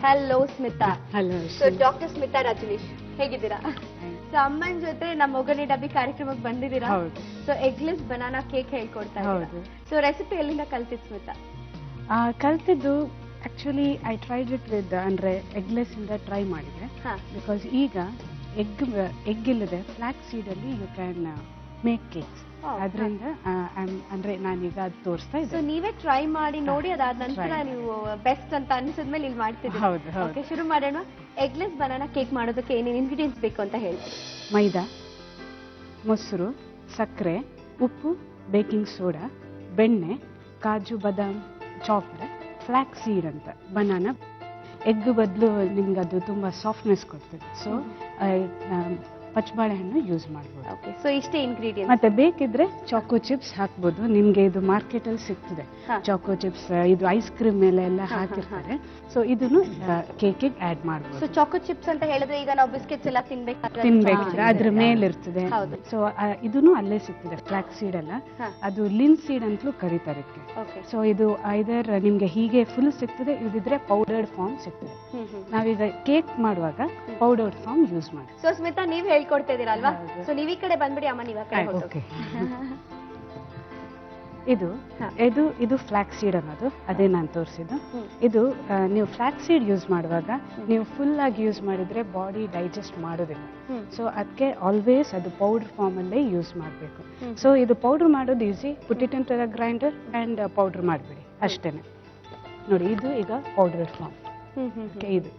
Hello Smita. Hello. So doctor Smita Rajneesh, ಹೇಗಿದ್ದೀರಾ? ಸೊ ಅಮ್ಮನ ಜೊತೆ ನಮ್ಮ ಒಗ್ಗರಣೆ ಡಬ್ಬಿ ಕಾರ್ಯಕ್ರಮಕ್ಕೆ ಬಂದಿದ್ದೀರಾ. ಸೊ ಎಗ್ಲೆಸ್ ಬನಾನಾ ಕೇಕ್ ಹೇಳ್ಕೊಡ್ತಾ ಇದ್ದೀರಾ. ಸೊ ರೆಸಿಪಿ ಎಲ್ಲಿಂದ ಕಲ್ತಿದ್ ಸ್ಮಿತಾ? ಕಲ್ತಿದ್ದು actually I tried it with ಅಂದ್ರೆ ಎಗ್ಲೆಸ್ ಇಂದ ಟ್ರೈ ಮಾಡಿದೆ. ಬಿಕಾಸ್ ಈಗ ಎಗ್ ಇಲ್ಲದೆ ಫ್ಲಾಕ್ಸ್ ಸೀಡ್ ಅಲ್ಲಿ ಯು ಕ್ಯಾನ್ ಮೇಕ್ ಕೇಕ್ಸ್. ಅದರಿಂದ ಅಂದ್ರೆ ನಾನೀಗ ಅದು ತೋರಿಸ್ತಾ ಇದ್ದೆ. ಸೊ ನೀವೇ ಟ್ರೈ ಮಾಡಿ ನೋಡಿ, ಅದಾದ ನಂತರ ನೀವು ಬೆಸ್ಟ್ ಅಂತ ಅನಿಸಿದ್ಮೇಲೆ ಇಲ್ಲಿ ಮಾಡ್ತಿದ್ದೀವಿ. ಹೌದು. ಓಕೆ, ಶುರು ಮಾಡೋಣ. ಎಗ್ಲೆಸ್ ಬನಾನಾ ಕೇಕ್ ಮಾಡೋದಕ್ಕೆ ಏನೇನು ಇಂಗ್ರೀಡಿಯೆಂಟ್ಸ್ ಬೇಕು ಅಂತ ಹೇಳ್ತೀವಿ? ಮೈದಾ, ಮೊಸರು, ಸಕ್ಕರೆ, ಉಪ್ಪು, ಬೇಕಿಂಗ್ ಸೋಡಾ, ಬೆಣ್ಣೆ, ಕಾಜು ಬಾದಾಮ್ ಚಾಪರ್, ಫ್ಲಾಕ್ ಸೀಡ್ ಅಂತ ಬನಾನಾ. ಎಗ್ ಬದಲು ನಿಮ್ಗೆ ಅದು ತುಂಬ ಸಾಫ್ಟ್ನೆಸ್ ಕೊಡ್ತದೆ. ಸೊ ಪಚ್ಚಬಾಳೆಹಣ್ಣು ಯೂಸ್ ಮಾಡ್ಬೋದು. ಓಕೆ, ಸೊ ಇಷ್ಟೇ ಇಂಗ್ರೀಡಿಯೆಂಟ್. ಮತ್ತೆ ಬೇಕಿದ್ರೆ ಚಾಕೋ ಚಿಪ್ಸ್ ಹಾಕ್ಬೋದು. ನಿಮ್ಗೆ ಇದು ಮಾರ್ಕೆಟ್ ಅಲ್ಲಿ ಸಿಗ್ತದೆ ಚಾಕೋ ಚಿಪ್ಸ್, ಇದು ಐಸ್ ಕ್ರೀಮ್ ಮೇಲೆ ಎಲ್ಲ ಹಾಕಿರ್ತಾರೆ. ಸೊ ಇದನ್ನು ಕೇಕಿಗೆ ಆಡ್ ಮಾಡ್ಬೋದು. ಸೊ ಚಾಕೋ ಚಿಪ್ಸ್ ಅಂತ ಹೇಳಿದ್ರೆ ಈಗ ನಾವು ಬಿಸ್ಕೆಟ್ಸ್ ಎಲ್ಲ ತಿನ್ಬೇಕಿದ್ರೆ ಅದ್ರ ಮೇಲೆ ಇರ್ತದೆ. ಸೊ ಇದನ್ನು ಅಲ್ಲೇ ಸಿಗ್ತದೆ. ಫ್ಲಾಕ್ ಸೀಡ್ ಅಲ್ಲ, ಅದು ಲಿನ್ ಸೀಡ್ ಅಂತಲೂ ಕರೀತಾರೆ. ಸೊ ಇದು ಐದರ್ ನಿಮ್ಗೆ ಹೀಗೆ ಫುಲ್ ಸಿಗ್ತದೆ, ಇದಿದ್ರೆ ಪೌಡರ್ಡ್ ಫಾರ್ಮ್ ಸಿಗ್ತದೆ. ನಾವೀಗ ಕೇಕ್ ಮಾಡುವಾಗ ಪೌಡರ್ಡ್ ಫಾರ್ಮ್ ಯೂಸ್ ಮಾಡಿ. ಸೊ ಸ್ಮಿತಾ, ನೀವ್ ಹೇಳ್ಕೊಡ್ತಾ ಇದೀರಾ ಅಲ್ವಾ? ಸೊ ನೀವ್ ಈ ಕಡೆ ಬಂದ್ಬಿಡಿ, ಅಮ್ಮ ನೀವ್ ಆ ಕಡೆ ಹೋಗಿ. ಇದು ಫ್ಲಾಕ್ ಸೀಡ್ ಅನ್ನೋದು, ಅದೇ ನಾನು ತೋರಿಸಿದ್ದು. ಇದು ನೀವು ಫ್ಲಾಕ್ ಸೀಡ್ ಯೂಸ್ ಮಾಡುವಾಗ ನೀವು ಫುಲ್ ಆಗಿ ಯೂಸ್ ಮಾಡಿದ್ರೆ ಬಾಡಿ ಡೈಜೆಸ್ಟ್ ಮಾಡೋದಿಲ್ಲ. ಸೊ ಅದಕ್ಕೆ ಆಲ್ವೇಸ್ ಅದು ಪೌಡರ್ ಫಾರ್ಮ್ ಅಲ್ಲೇ ಯೂಸ್ ಮಾಡಬೇಕು. ಸೊ ಇದು ಪೌಡರ್ ಮಾಡೋದು easy. Put it into the grinder and powder ಮಾಡಿಬಿಡಿ, ಅಷ್ಟೇನೆ. ನೋಡಿ, ಇದು ಈಗ ಪೌಡರ್ ಫಾರ್ಮ್. ಇದು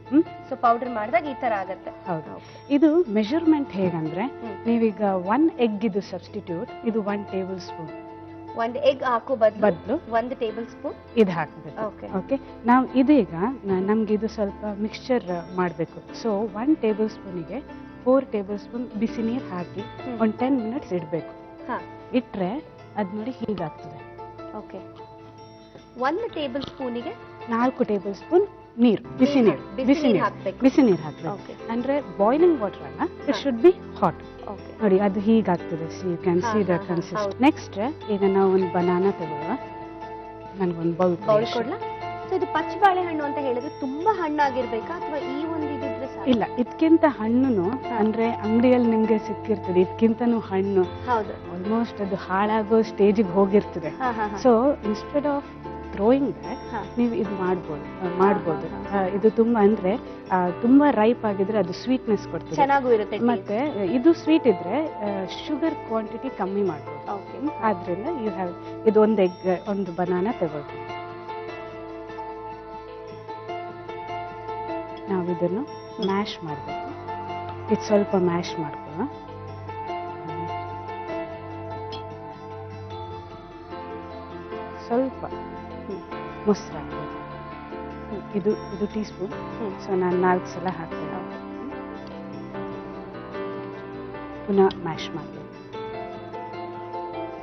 ಸೊ ಪೌಡರ್ ಮಾಡಿದಾಗ ಈ ತರ ಆಗುತ್ತೆ. ಹೌದು. ಇದು ಮೆಜರ್ಮೆಂಟ್ ಹೇಗಂದ್ರೆ, ನೀವೀಗ 1 ಎಗ್ ಇದು ಸಬ್ಸ್ಟಿಟ್ಯೂಟ್, ಇದು 1 ಟೇಬಲ್ ಸ್ಪೂನ್. 1 ಎಗ್ ಹಾಕೋ ಬದಲು 1 ಟೇಬಲ್ ಸ್ಪೂನ್ ಇದು ಹಾಕಬೇಕು. ಓಕೆ, ನಾವು ಇದೀಗ ನಮ್ಗೆ ಇದು ಸ್ವಲ್ಪ ಮಿಕ್ಸ್ಚರ್ ಮಾಡಬೇಕು. ಸೊ 1 ಟೇಬಲ್ ಸ್ಪೂನಿಗೆ 4 ಟೇಬಲ್ ಸ್ಪೂನ್ ಬಿಸಿ ನೀರು ಹಾಕಿ ಒಂದು 10 ಮಿನಿಟ್ಸ್ ಇಡಬೇಕು. ಇಟ್ರೆ ಅದ್ ನೋಡಿ ಹೀಗಾಗ್ತದೆ. ಓಕೆ, 1 ಟೇಬಲ್ ಸ್ಪೂನಿಗೆ 4 ಟೇಬಲ್ ಸ್ಪೂನ್ ನೀರು, ಬಿಸಿ ನೀರು ಹಾಕ್ಬೇಕು. ಅಂದ್ರೆ ಬಾಯ್ಲಿಂಗ್ ವಾಟರ್ ಅಲ್ಲ, ಇಟ್ ಶುಡ್ ಬಿ ಹಾಟ್. ನೋಡಿ, ಅದು ಹೀಗಾಗ್ತದೆ. You can see the consistency. Next ಈಗ ನಾವು ಒಂದು ಬನಾನಾ ತಗೊಳ್ಳುವ. ನನ್ಗೊಂದು ಬೌಲ್ ಕೊಡ್ಲಾ? ಸೊ ಇದು ಪಚ್ಚ ಬಾಳೆಹಣ್ಣು ಅಂತ ಹೇಳಿದ್ರೆ ತುಂಬಾ ಹಣ್ಣಾಗಿರ್ಬೇಕಾ ಅಥವಾ ಈ ಒಂದು ಇದಿದ್ರೆ ಸಾಕು? ಇಲ್ಲ, ಇದಕ್ಕಿಂತ ಹಣ್ಣು ಅಂದ್ರೆ ಅಂಗಡಿಯಲ್ಲಿ ನಿಮ್ಗೆ ಸಿಕ್ಕಿರ್ತದೆ. ಇದಕ್ಕಿಂತನೂ ಹಣ್ಣು ಆಲ್ಮೋಸ್ಟ್ ಅದು ಹಾಳಾಗೋ ಸ್ಟೇಜಿಗೆ ಹೋಗಿರ್ತದೆ. So instead of throwing back ನೀವು ಇದು ಮಾಡ್ಬೋದು. ಇದು ತುಂಬಾ ಅಂದ್ರೆ ತುಂಬಾ ರೈಪ್ ಆಗಿದ್ರೆ ಅದು ಸ್ವೀಟ್ನೆಸ್ ಕೊಡ್ತದೆ, ಚೆನ್ನಾಗೂ ಇರುತ್ತೆ. ಮತ್ತೆ ಇದು ಸ್ವೀಟ್ ಇದ್ರೆ ಶುಗರ್ ಕ್ವಾಂಟಿಟಿ ಕಮ್ಮಿ ಮಾಡ್ಬೋದು. ಆದ್ರಿಂದ ಯು ಹ್ಯಾವ್ ಇದು ಒಂದು ಬನಾನಾ ತಗೊಳ್ತೀವಿ. ನಾವು ಇದನ್ನು ಮ್ಯಾಶ್ ಮಾಡಬೇಕು. ಇದು ಸ್ವಲ್ಪ ಮ್ಯಾಶ್ ಮಾಡ್ಕೊಳ್ಳೋ. ಸ್ವಲ್ಪ ಮೊಸರು ಹಾಕ್ಬೇಕು. ಇದು ಟೀ ಸ್ಪೂನ್. ಸೊ ನಾನು 4 ಸಲ ಹಾಕ್ತೇನೆ. ಪುನಃ ಮ್ಯಾಶ್ ಮಾಡಬೇಕು.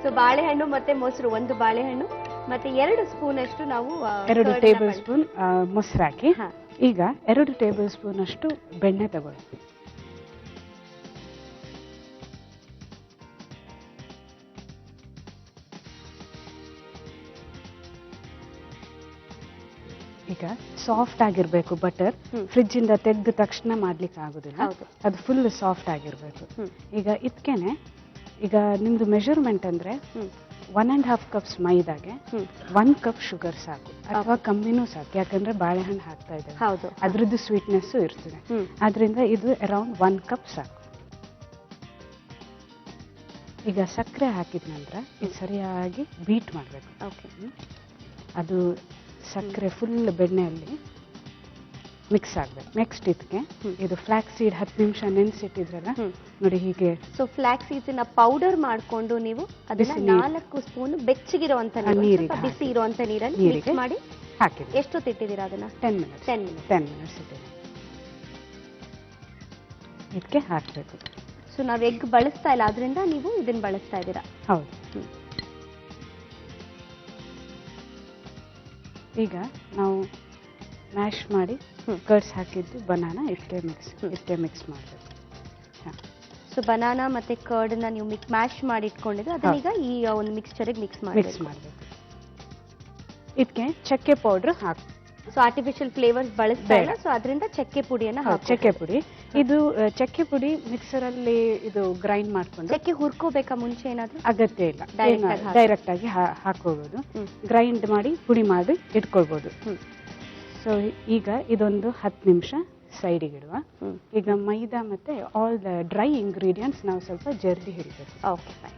ಸೊ ಬಾಳೆಹಣ್ಣು ಮತ್ತೆ ಮೊಸರು, 1 ಬಾಳೆಹಣ್ಣು ಮತ್ತೆ 2 ಸ್ಪೂನ್ ಅಷ್ಟು ನಾವು 2 ಟೇಬಲ್ ಸ್ಪೂನ್ ಮೊಸರು ಹಾಕಿ, ಈಗ 2 ಟೇಬಲ್ ಸ್ಪೂನ್ ಅಷ್ಟು ಬೆಣ್ಣೆ ತಗೊಳ್ಳಿ. ಈಗ ಸಾಫ್ಟ್ ಆಗಿರ್ಬೇಕು ಬಟರ್. ಫ್ರಿಡ್ಜ್ ಇಂದ ತೆಗೆದ ತಕ್ಷಣ ಮಾಡ್ಲಿಕ್ಕೆ ಆಗುದಿಲ್ಲ, ಅದು ಫುಲ್ ಸಾಫ್ಟ್ ಆಗಿರ್ಬೇಕು. ಈಗ ಇದಕ್ಕೇನೆ ಈಗ ನಿಮ್ದು ಮೆಜರ್ಮೆಂಟ್ ಅಂದ್ರೆ 1.5 ಕಪ್ಸ್ ಮೈದಾಗೆ 1 ಕಪ್ ಶುಗರ್ ಸಾಕು, ಅಥವಾ ಕಮ್ಮಿನೂ ಸಾಕು. ಯಾಕಂದ್ರೆ ಬಾಳೆಹಣ್ಣು ಹಾಕ್ತಾ ಇದ್ದೇವೆ, ಅದ್ರದ್ದು ಸ್ವೀಟ್ನೆಸ್ ಇರ್ತದೆ. ಆದ್ರಿಂದ ಇದು ಅರೌಂಡ್ 1 ಕಪ್ ಸಾಕು. ಈಗ ಸಕ್ಕರೆ ಹಾಕಿದ ನಂತರ ಇದು ಸರಿಯಾಗಿ ಬೀಟ್ ಮಾಡಬೇಕು. ಅದು ಸಕ್ಕರೆ ಫುಲ್ ಬೆಣ್ಣೆಯಲ್ಲಿ ಮಿಕ್ಸ್ ಆಗ್ಬೇಕು. ನೆಕ್ಸ್ಟ್ ಇದಕ್ಕೆ ಇದು ಫ್ಲಾಕ್ ಸೀಡ್ 10 ನಿಮಿಷ ನೆನೆಸಿಟ್ಟಿದ್ರಲ್ಲ ನೋಡಿ, ಹೀಗೆ. ಸೊ ಫ್ಲಾಕ್ ಸೀಡ್ಸ್ ಪೌಡರ್ ಮಾಡ್ಕೊಂಡು ನೀವು ಅದನ್ನ 4 ಸ್ಪೂನ್ ಬೆಚ್ಚಗಿರುವಂತ ನೀರು, ಬಿಸಿ ಇರುವಂತ ನೀರಲ್ಲಿ ಮಿಕ್ಸ್ ಮಾಡಿ ಹಾಕಿದ್ರಿ. ಎಷ್ಟೊತ್ತು ಇಟ್ಟಿದ್ದೀರಾ ಅದನ್ನ? 10 ಮಿನಿಟ್ಸ್ ಇಟ್ಟಿದ್ದೀರಿ. ಇದಕ್ಕೆ ಹಾಕಬೇಕು. ಸೊ ನಾವು ಎಗ್ ಬಳಸ್ತಾ ಇಲ್ಲ, ಆದ್ರಿಂದ ನೀವು ಇದನ್ನ ಬಳಸ್ತಾ ಇದ್ದೀರಾ? ಹೌದು. ಈಗ ನಾವು ಮ್ಯಾಶ್ ಮಾಡಿ ಕರ್ಡ್ಸ್ ಹಾಕಿದ್ದು ಬನಾನಾ ಇಷ್ಟೇ ಮಿಕ್ಸ್ ಮಾಡಬೇಕು. ಸೊ ಬನಾನಾ ಮತ್ತೆ ಕರ್ಡ್ನ ನೀವು ಮ್ಯಾಶ್ ಮಾಡಿ ಇಟ್ಕೊಂಡಿದ್ದು ಅದನ್ನೀಗ ಈ ಒಂದು ಮಿಕ್ಸ್ಚರಿಗೆ ಮಿಕ್ಸ್ ಮಾಡಬೇಕು. ಇದಕ್ಕೆ ಚಕ್ಕೆ ಪೌಡ್ರ್ ಹಾಕಿ. ಸೊ ಆರ್ಟಿಫಿಷಿಯಲ್ ಫ್ಲೇವರ್ಸ್ ಬಳಸ್ತಾ ಇಲ್ಲ, ಸೊ ಅದರಿಂದ ಚಕ್ಕೆ ಪುಡಿಯನ್ನು ಚಕ್ಕೆ ಪುಡಿ. ಇದು ಚಕ್ಕೆ ಪುಡಿ ಮಿಕ್ಸರಲ್ಲಿ ಇದು ಗ್ರೈಂಡ್ ಮಾಡ್ಕೊಂಡು. ಚಕ್ಕೆ ಹುರ್ಕೋಬೇಕಾ ಮುಂಚೆ ಏನಾದ್ರು? ಅಗತ್ಯ ಇಲ್ಲ, ಡೈರೆಕ್ಟ್ ಆಗಿ ಹಾಕೋಬಹುದು. ಗ್ರೈಂಡ್ ಮಾಡಿ ಪುಡಿ ಮಾಡಿ ಇಟ್ಕೊಳ್ಬಹುದು. ಸೊ ಈಗ ಇದೊಂದು 10 ನಿಮಿಷ ಸೈಡಿಗೆ ಇಡುವ. ಈಗ ಮೈದಾ ಮತ್ತೆ ಆಲ್ ದ ಡ್ರೈ ಇಂಗ್ರೀಡಿಯೆಂಟ್ಸ್ ನಾವು ಸ್ವಲ್ಪ ಜರ್ದಿ ಹಿಡಿಬೇಕು. Okay fine.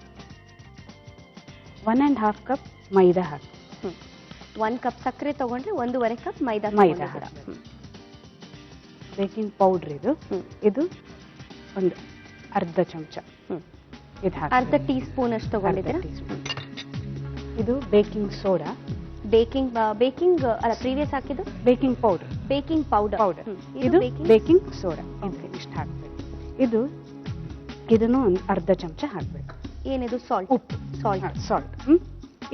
1.5 ಕಪ್ ಮೈದಾ ಹಾಕಿ. 1 ಕಪ್ ಸಕ್ಕರೆ ತಗೊಂಡ್ರೆ 1.5 ಕಪ್ ಮೈದಾ ಹಾಕಿ. ಬೇಕಿಂಗ್ ಪೌಡ್ರ್ ಇದು ಒಂದು ಅರ್ಧ ಚಮಚ. ಇದು ಹಾಕಿ. ಅರ್ಧ ಟೀ ಸ್ಪೂನ್ ಅಷ್ಟು ತಗೊಂಡಿದ್ದೀರಾ? ಇದು ಬೇಕಿಂಗ್ ಸೋಡಾ. ಬೇಕಿಂಗ್ ಅಲ್ಲ, ಪ್ರೀವಿಯಸ್ ಹಾಕಿದ್ದು ಬೇಕಿಂಗ್ ಪೌಡರ್. ಇದು ಬೇಕಿಂಗ್ ಸೋಡಾ. ಇಷ್ಟು ಹಾಕ್ಬೇಕು. ಇದನ್ನು ಒಂದು ಅರ್ಧ ಚಮಚ ಹಾಕ್ಬೇಕು. ಏನಿದು? ಸಾಲ್ಟ್. ಉಪ್ಪು. ಸಾಲ್ಟ್.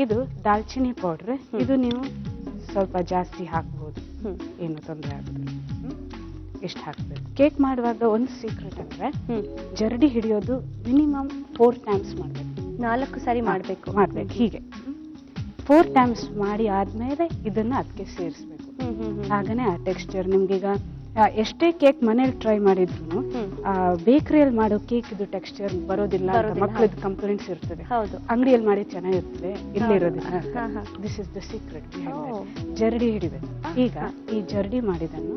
ಇದು ದಾಲ್ಚಿನ್ನಿ ಪೌಡ್ರ್. ಇದು ನೀವು ಸ್ವಲ್ಪ ಜಾಸ್ತಿ ಹಾಕ್ಬೋದು, ಏನು ತೊಂದರೆ ಆಗೋದಿಲ್ಲ. ಇಷ್ಟು ಹಾಕ್ಬೇಕು. ಕೇಕ್ ಮಾಡುವಾಗ ಒಂದು ಸೀಕ್ರೆಟ್ ಅಂದ್ರೆ ಜರಡಿ ಹಿಡಿಯೋದು ಮಿನಿಮಮ್ 4 ಟೈಮ್ಸ್ ಮಾಡಬೇಕು. 4 ಸಾರಿ ಮಾಡಬೇಕು. ಹೀಗೆ 4 ಟೈಮ್ಸ್ ಮಾಡಿ ಆದ್ಮೇಲೆ ಇದನ್ನ ಅದಕ್ಕೆ ಸೇರಿಸ್ಬೇಕು. ಹಾಗನೇ ಆ ಟೆಕ್ಸ್ಚರ್ ನಿಮ್ಗೀಗ ಎಷ್ಟೇ ಕೇಕ್ ಮನೇಲಿ ಟ್ರೈ ಮಾಡಿದ್ರು ಬೇಕರಿಯಲ್ಲಿ ಮಾಡೋ ಕೇಕ್ ಇದು ಟೆಕ್ಸ್ಚರ್ ಬರೋದಿಲ್ಲ ಅಂತ ಮಕ್ಕಳದ್ದು ಕಂಪ್ಲೇಂಟ್ಸ್ ಇರ್ತದೆ. ಅಂಗಡಿಯಲ್ಲಿ ಮಾಡಿ ಚೆನ್ನಾಗಿರ್ತದೆ, ಇಲ್ಲಿರೋದಿಲ್ಲ. This is the secret. ಜರಡಿ ಹಿಡಿಬೇಕು. ಈಗ ಈ ಜರಡಿ ಮಾಡಿದನ್ನು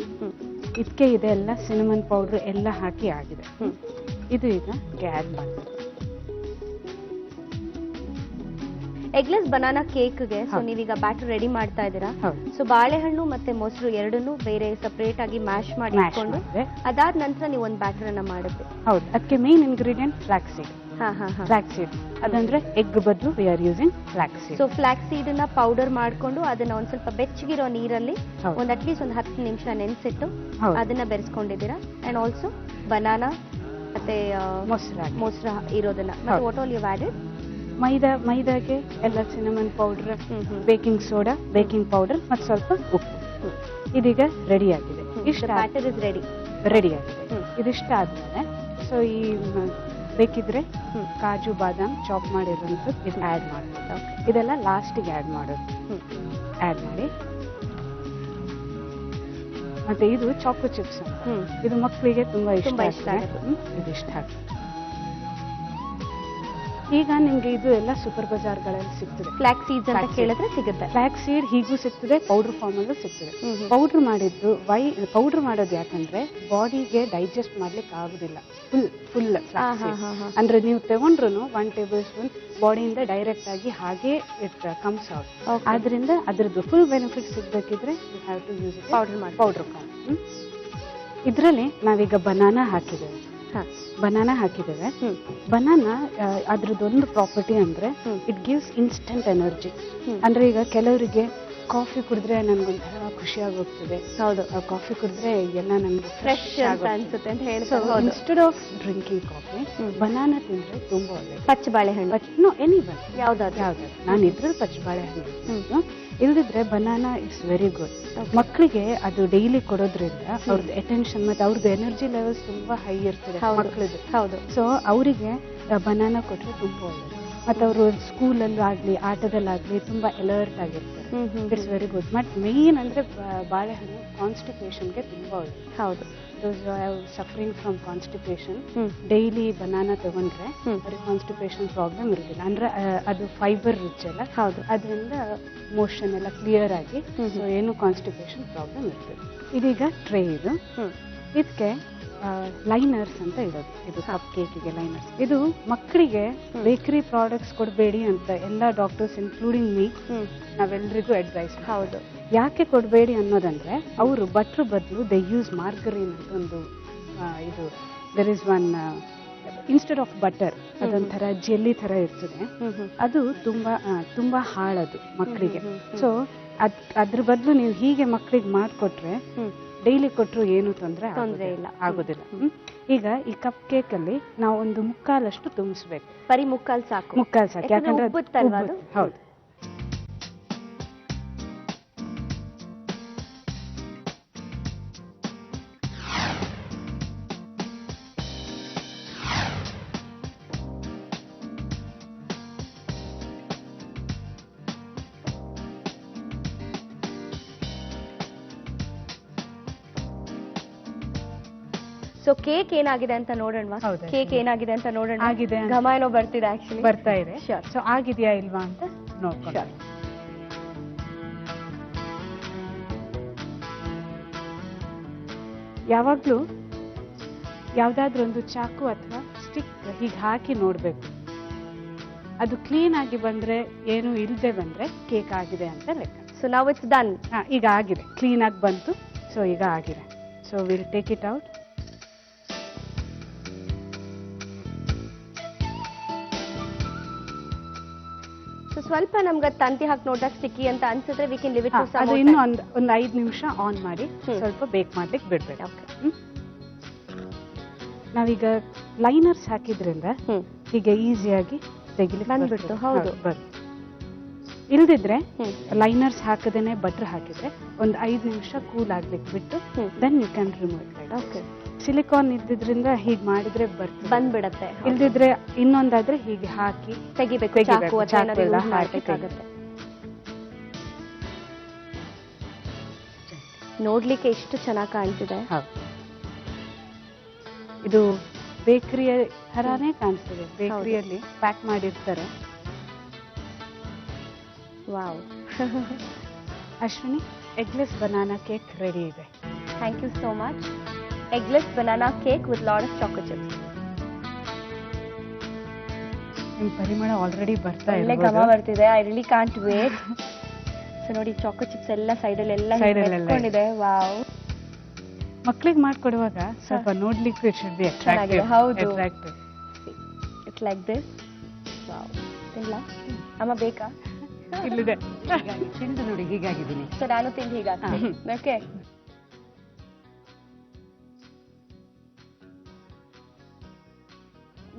ಇದಕ್ಕೆ ಇದೆಲ್ಲ ಸಿನಮನ್ ಪೌಡರ್ ಎಲ್ಲ ಹಾಕಿ ಆಗಿದೆ. ಇದು ಈಗ ಆ್ಯಡ್ ಮಾಡಬೇಕು. ಎಗ್ಲೆಸ್ ಬನಾನಾ ಕೇಕ್ಗೆ ಸೊ ನೀವೀಗ ಬ್ಯಾಟರ್ ರೆಡಿ ಮಾಡ್ತಾ ಇದ್ದೀರಾ. ಸೊ ಬಾಳೆಹಣ್ಣು ಮತ್ತೆ ಮೊಸರು ಎರಡನ್ನೂ ಬೇರೆ ಸಪರೇಟ್ ಆಗಿ ಮ್ಯಾಶ್ ಮಾಡಿ ಇಟ್ಕೊಂಡು ಅದಾದ ನಂತರ ನೀವು ಒಂದು ಬ್ಯಾಟರ್ ಅನ್ನ ಮಾಡಿದ್ರಿ. ಹೌದು, ಅದಕ್ಕೆ ಮೇನ್ ಇಂಗ್ರೀಡಿಯೆಂಟ್ ಫ್ಲಾಕ್ಸ್ ಸೀಡ್. ಅದಂದ್ರೆ ಎಗ್ ಬದಲು we are using flax seed. So flax seed ಅನ್ನ ಪೌಡರ್ ಮಾಡ್ಕೊಂಡು ಅದನ್ನ ಒಂದ್ ಸ್ವಲ್ಪ ಬೆಚ್ಚಗಿರೋ ನೀರಲ್ಲಿ ಒಂದ್ ಅಟ್ಲೀಸ್ಟ್ ಒಂದು 10 ನಿಮಿಷ ನೆನೆಸಿಟ್ಟು ಅದನ್ನ ಬೆರೆಸ್ಕೊಂಡಿದ್ದೀರಾ. ಅಂಡ್ ಆಲ್ಸೋ ಬನಾನಾ ಮತ್ತೆ ಮೊಸರು ಇರೋದನ್ನ ಮತ್ತೆ ವಾಟ್ ಆಲ್ ಯು ಆಡೆಡ್? ಮೈದಾಗೆ ಎಲ್ಲ cinnamon powder, baking soda, baking powder ಮತ್ತು ಸ್ವಲ್ಪ ಉಪ್ಪು. ಇದೀಗ ರೆಡಿ ಆಗಿದೆ. ಬ್ಯಾಟರ್ ಇಸ್ ರೆಡಿ ಆಗಿದೆ. ಇದಿಷ್ಟ ಆದ್ಮೇಲೆ ಸೊ ಈ ಬೇಕಿದ್ರೆ ಕಾಜು ಬಾದಾಮ್ ಚಾಪ್ ಮಾಡಿರೋಂಥದ್ದು ಇದು ಆ್ಯಡ್ ಮಾಡಬೇಕು. ಇದೆಲ್ಲ ಲಾಸ್ಟಿಗೆ ಆ್ಯಡ್ ಮಾಡೋದು. ಆ್ಯಡ್ ಮಾಡಿ ಮತ್ತೆ ಇದು ಚಾಕೋ ಚಿಪ್ಸ್. ಇದು ಮಕ್ಕಳಿಗೆ ತುಂಬಾ ಇಷ್ಟ ಆಗುತ್ತೆ. ಇದಿಷ್ಟ ಹಾಕಿ. ಈಗ ನಿಮ್ಗೆ ಇದು ಎಲ್ಲ ಸೂಪರ್ ಬಜಾರ್ಗಳಲ್ಲಿ ಸಿಗ್ತದೆ. ಫ್ಲಾಕ್ಸ್ ಸೀಡ್ಸ್ ಅಂತ ಕೇಳಿದ್ರೆ ಸಿಗುತ್ತೆ. ಫ್ಲಾಕ್ಸ್ ಸೀಡ್ ಹೀಗೂ ಸಿಗ್ತದೆ, ಪೌಡರ್ ಫಾರ್ಮ್ ಅಲ್ಲೂ ಸಿಗ್ತದೆ. ಪೌಡರ್ ಮಾಡೋದು ಯಾಕಂದ್ರೆ ಬಾಡಿಗೆ ಡೈಜೆಸ್ಟ್ ಮಾಡ್ಲಿಕ್ಕೆ ಆಗುದಿಲ್ಲ. ಫುಲ್ ಅಂದ್ರೆ ನೀವು ತಗೊಂಡ್ರು 1 ಟೇಬಲ್ ಸ್ಪೂನ್ ಬಾಡಿಯಿಂದ ಡೈರೆಕ್ಟ್ ಆಗಿ ಹಾಗೆ ಇಟ್ ಕಮ್ಸ್ ಔಟ್. ಆದ್ರಿಂದ ಅದ್ರದ್ದು ಫುಲ್ ಬೆನಿಫಿಟ್ ಸಿಗ್ಬೇಕಿದ್ರೆ you have to use powder form. ಇದರಲ್ಲಿ ನಾವೀಗ ಬನಾನಾ ಹಾಕಿದ್ದೇವೆ. ಬನಾನಾ ಅದ್ರದ್ದೊಂದು ಪ್ರಾಪರ್ಟಿ ಅಂದ್ರೆ ಇಟ್ ಗಿವ್ಸ್ ಇನ್ಸ್ಟಂಟ್ ಎನರ್ಜಿ. ಅಂದ್ರೆ ಈಗ ಕೆಲವರಿಗೆ ಕಾಫಿ ಕುಡಿದ್ರೆ ನನ್ಗೊಂಥರ ಖುಷಿಯಾಗಿ ಹೋಗ್ತದೆ. ಹೌದು, ಕಾಫಿ ಕುಡಿದ್ರೆ ಎಲ್ಲ ನನ್ಗೆ ಫ್ರೆಶ್ ಅನ್ಸುತ್ತೆ ಅಂತ ಹೇಳ್ತಾರೆ. Instead of drinking coffee banana ತಿಂದ್ರೆ ತುಂಬಾ ಒಳ್ಳೆಯದು. ಪಚ್ಚ ಬಾಳೆಹಣ್ಣು ಎನಿ ಬನ್ ಯಾವ್ದಾದ್ರು ನಾನು ಇದ್ರಲ್ಲಿ ಪಚ್ಚ ಬಾಳೆಹಣ್ಣು ಇಲ್ದಿದ್ರೆ ಬನಾನಾ ಇಟ್ಸ್ ವೆರಿ ಗುಡ್. ಮಕ್ಕಳಿಗೆ ಅದು ಡೈಲಿ ಕೊಡೋದ್ರಿಂದ ಅವ್ರದ್ದು ಅಟೆನ್ಷನ್ ಮತ್ತೆ ಅವ್ರದ್ದು ಎನರ್ಜಿ ಲೆವೆಲ್ಸ್ ತುಂಬಾ ಹೈ ಇರ್ತದೆ ಮಕ್ಕಳದ್ದು. ಹೌದು. ಸೊ ಅವರಿಗೆ ಬನಾನಾ ಕೊಟ್ರೆ ತುಂಬಾ ಒಳ್ಳೆಯದು. ಮತ್ತೆ ಅವರು ಸ್ಕೂಲಲ್ಲೂ ಆಗ್ಲಿ ಆಟದಲ್ಲಾಗ್ಲಿ ತುಂಬಾ ಅಲರ್ಟ್ ಆಗಿರ್ತಾರೆ. It's very good. ಮತ್ತೆ ಮೇನ್ ಅಂದ್ರೆ ಬಾಳೆಹಣ್ಣು ಕಾನ್ಸ್ಟಿಪೇಷನ್ಗೆ ತುಂಬಾ ಒಳ್ಳೆಯದು. ಹೌದು. Suffering from constipation daily banana ತಗೊಂಡ್ರೆ ಅವ್ರಿಗೆ ಕಾನ್ಸ್ಟಿಪೇಷನ್ ಪ್ರಾಬ್ಲಮ್ ಇರೋದಿಲ್ಲ. ಅಂದ್ರೆ ಅದು ಫೈಬರ್ ರಿಚ್ ಅಲ್ಲ. ಹೌದು, ಅದರಿಂದ ಮೋಷನ್ ಎಲ್ಲ ಕ್ಲಿಯರ್ ಆಗಿ ಏನು ಕಾನ್ಸ್ಟಿಪೇಷನ್ ಪ್ರಾಬ್ಲಮ್ ಇರ್ತದೆ. ಇದೀಗ ಟ್ರೇ ಇದು. ಇದಕ್ಕೆ ಲೈನರ್ಸ್ ಅಂತ ಇರೋದು. ಇದು ಕಪ್ ಕೇಕಿಗೆ ಲೈನರ್ಸ್. ಇದು ಮಕ್ಕಳಿಗೆ ಬೇಕರಿ ಪ್ರಾಡಕ್ಟ್ಸ್ ಕೊಡಬೇಡಿ ಅಂತ ಎಲ್ಲ ಡಾಕ್ಟರ್ಸ್ ಇನ್ಕ್ಲೂಡಿಂಗ್ ಮೀ ನಾವೆಲ್ಲರಿಗೂ ಅಡ್ವೈಸ್. ಹೌದು. ಯಾಕೆ ಕೊಡಬೇಡಿ ಅನ್ನೋದಂದ್ರೆ ಅವರು ಬಟ್ರ್ ಬದಲು ದೇ ಯೂಸ್ ಮಾರ್ಗರಿನ್ ಅಂತ ಒಂದು ಇದು there is one instead of butter ಅದೊಂಥರ ಜೆಲ್ಲಿ ತರ ಇರ್ತದೆ. ಅದು ತುಂಬಾ ಹಾಳದು ಮಕ್ಕಳಿಗೆ. ಸೊ ಅದ್ರ ಬದಲು ನೀವು ಹೀಗೆ ಮಕ್ಕಳಿಗೆ ಮಾಡಿಕೊಟ್ರೆ ಡೈಲಿ ಕೊಟ್ಟರು ಏನು ತೊಂದರೆ ಆಗೋದಿಲ್ಲ. ಈಗ ಈ ಕಪ್ ಕೇಕ್ ಅಲ್ಲಿ ನಾವು ಒಂದು 1/4 ತುಂಬಿಸ್ಬೇಕು. ಬರೀ 1/4 ಸಾಕು. ಯಾಕಂದ್ರೆ ಹೌದು. ಸೊ ಕೇಕ್ ಏನಾಗಿದೆ ಅಂತ ನೋಡೋಣ. ಹೌದು. ಕೇಕ್ ಏನಾಗಿದೆ ಅಂತ ನೋಡೋಣ. ಆಗಿದೆ ಅಂತ. ಘಮ ಏನೋ ಬರ್ತಿದೆ ಆಕ್ಚುಲಿ. ಬರ್ತಾ ಇದೆ. Sure. ಸೊ ಆಗಿದೆಯಾ ಇಲ್ವಾ ಅಂತ ನೋಡ್ಕೊಂಡು. ಯಾವಾಗ್ಲೂ ಯಾವ್ದಾದ್ರು ಒಂದು ಚಾಕು ಅಥವಾ ಸ್ಟಿಕ್ ಹೀಗೆ ಹಾಕಿ ನೋಡ್ಬೇಕು. ಅದು ಕ್ಲೀನ್ ಆಗಿ ಬಂದ್ರೆ, ಏನು ಇಲ್ಲದೆ ಬಂದ್ರೆ ಕೇಕ್ ಆಗಿದೆ ಅಂತ ಲೆಕ್ಕ. ಸೊ ನಾವ್ ಇಟ್ಸ್ ಡನ್. ಈಗ ಆಗಿದೆ, ಕ್ಲೀನ್ ಆಗಿ ಬಂತು. ಸೊ ಈಗ ಆಗಿದೆ. So will take it out. So ಸ್ವಲ್ಪ ನಮ್ಗೆ ತಂತಿ ಹಾಕಿ ನೋಡಿದಾಗ ಸ್ಟಿಕ್ಕಿ ಅಂತ ಅನ್ಸಿದ್ರೆ we can leave it to some. ಅದು ಇನ್ನು ಒಂದು 5 ನಿಮಿಷ ಆನ್ ಮಾಡಿ ಸ್ವಲ್ಪ ಬೇಕ್ ಮಾಡ್ಲಿಕ್ಕೆ ಬಿಡ್ಬೇಕು. ನಾವೀಗ ಲೈನರ್ಸ್ ಹಾಕಿದ್ರಿಂದ ಹೀಗೆ ಈಸಿಯಾಗಿ ತೆಗಿಲಿಕ್ಕೆ ಬಂದ್ಬಿಡ್ತು. ಹೌದು. ಇಲ್ದಿದ್ರೆ ಲೈನರ್ಸ್ ಹಾಕದೇನೆ ಬಟರ್ ಹಾಕಿದ್ರೆ ಒಂದು 5 ನಿಮಿಷ ಕೂಲ್ ಆಗ್ಲಿಕ್ಕೆ ಬಿಟ್ಟು then you can remove it. Okay. Silicone ಇದ್ದಿದ್ರಿಂದ ಹೀಗೆ ಮಾಡಿದ್ರೆ ಬಂದ್ಬಿಡತ್ತೆ. ಇಲ್ದಿದ್ರೆ ಇನ್ನೊಂದಾದ್ರೆ ಹೀಗೆ ಹಾಕಿ ತೆಗಿಬೇಕು. ಚಾಕು ಅಥವಾ ಏನಾದ್ರು use ಮಾಡ್ಬೇಕಾಗತ್ತೆ. ನೋಡ್ಲಿಕ್ಕೆ ಎಷ್ಟು ಚೆನ್ನಾಗಿ ಕಾಣ್ತಿದೆ. ಇದು ಬೇಕರಿಯ ಥರಾನೇ ಕಾಣಿಸ್ತದೆ. ಬೇಕರಿಯಲ್ಲಿ ಪ್ಯಾಕ್ ಮಾಡಿರ್ತಾರೆ. Wow. Ashwini, eggless banana cake ready ಇದೆ. Thank you so much. Eggless banana cake with lot of choco chips. ನಿಮ್ ಪರಿಮಳ ಆಲ್ರೆಡಿ ಬರ್ತಾ ಒಳ್ಳೆ ಘಮ ಬರ್ತಿದೆ. I really can't wait. So ನೋಡಿ, ಚಾಕೋ ಚಿಪ್ಸ್ ಎಲ್ಲ ಸೈಡಲ್ಲಿ ಎಲ್ಲ ಇಟ್ಕೊಂಡಿದೆ. ವಾವ್. ಮಕ್ಳಿಗೆ ಮಾಡ್ಕೊಡುವಾಗ ಸ್ವಲ್ಪ ನೋಡ್ಲಿಕ್ಕೂ ಇಟ್ ಶುಡ್ ಬಿ ಅಟ್ರಾಕ್ಟಿವ್. ಹೌದು. Attractive. It's like this. Wow. ತಿನ್ಲಾ ಅಮ್ಮ? ಬೇಕಾ? ಇಲ್ಲಿದೆ. ತಿಂದು ನೋಡಿ ಹೀಗಾಗಿದ್ದೀನಿ. ಸೊ ನಾನು ತಿಂದು ಹೀಗಾಗ್ತೀನಿ. ಓಕೆ.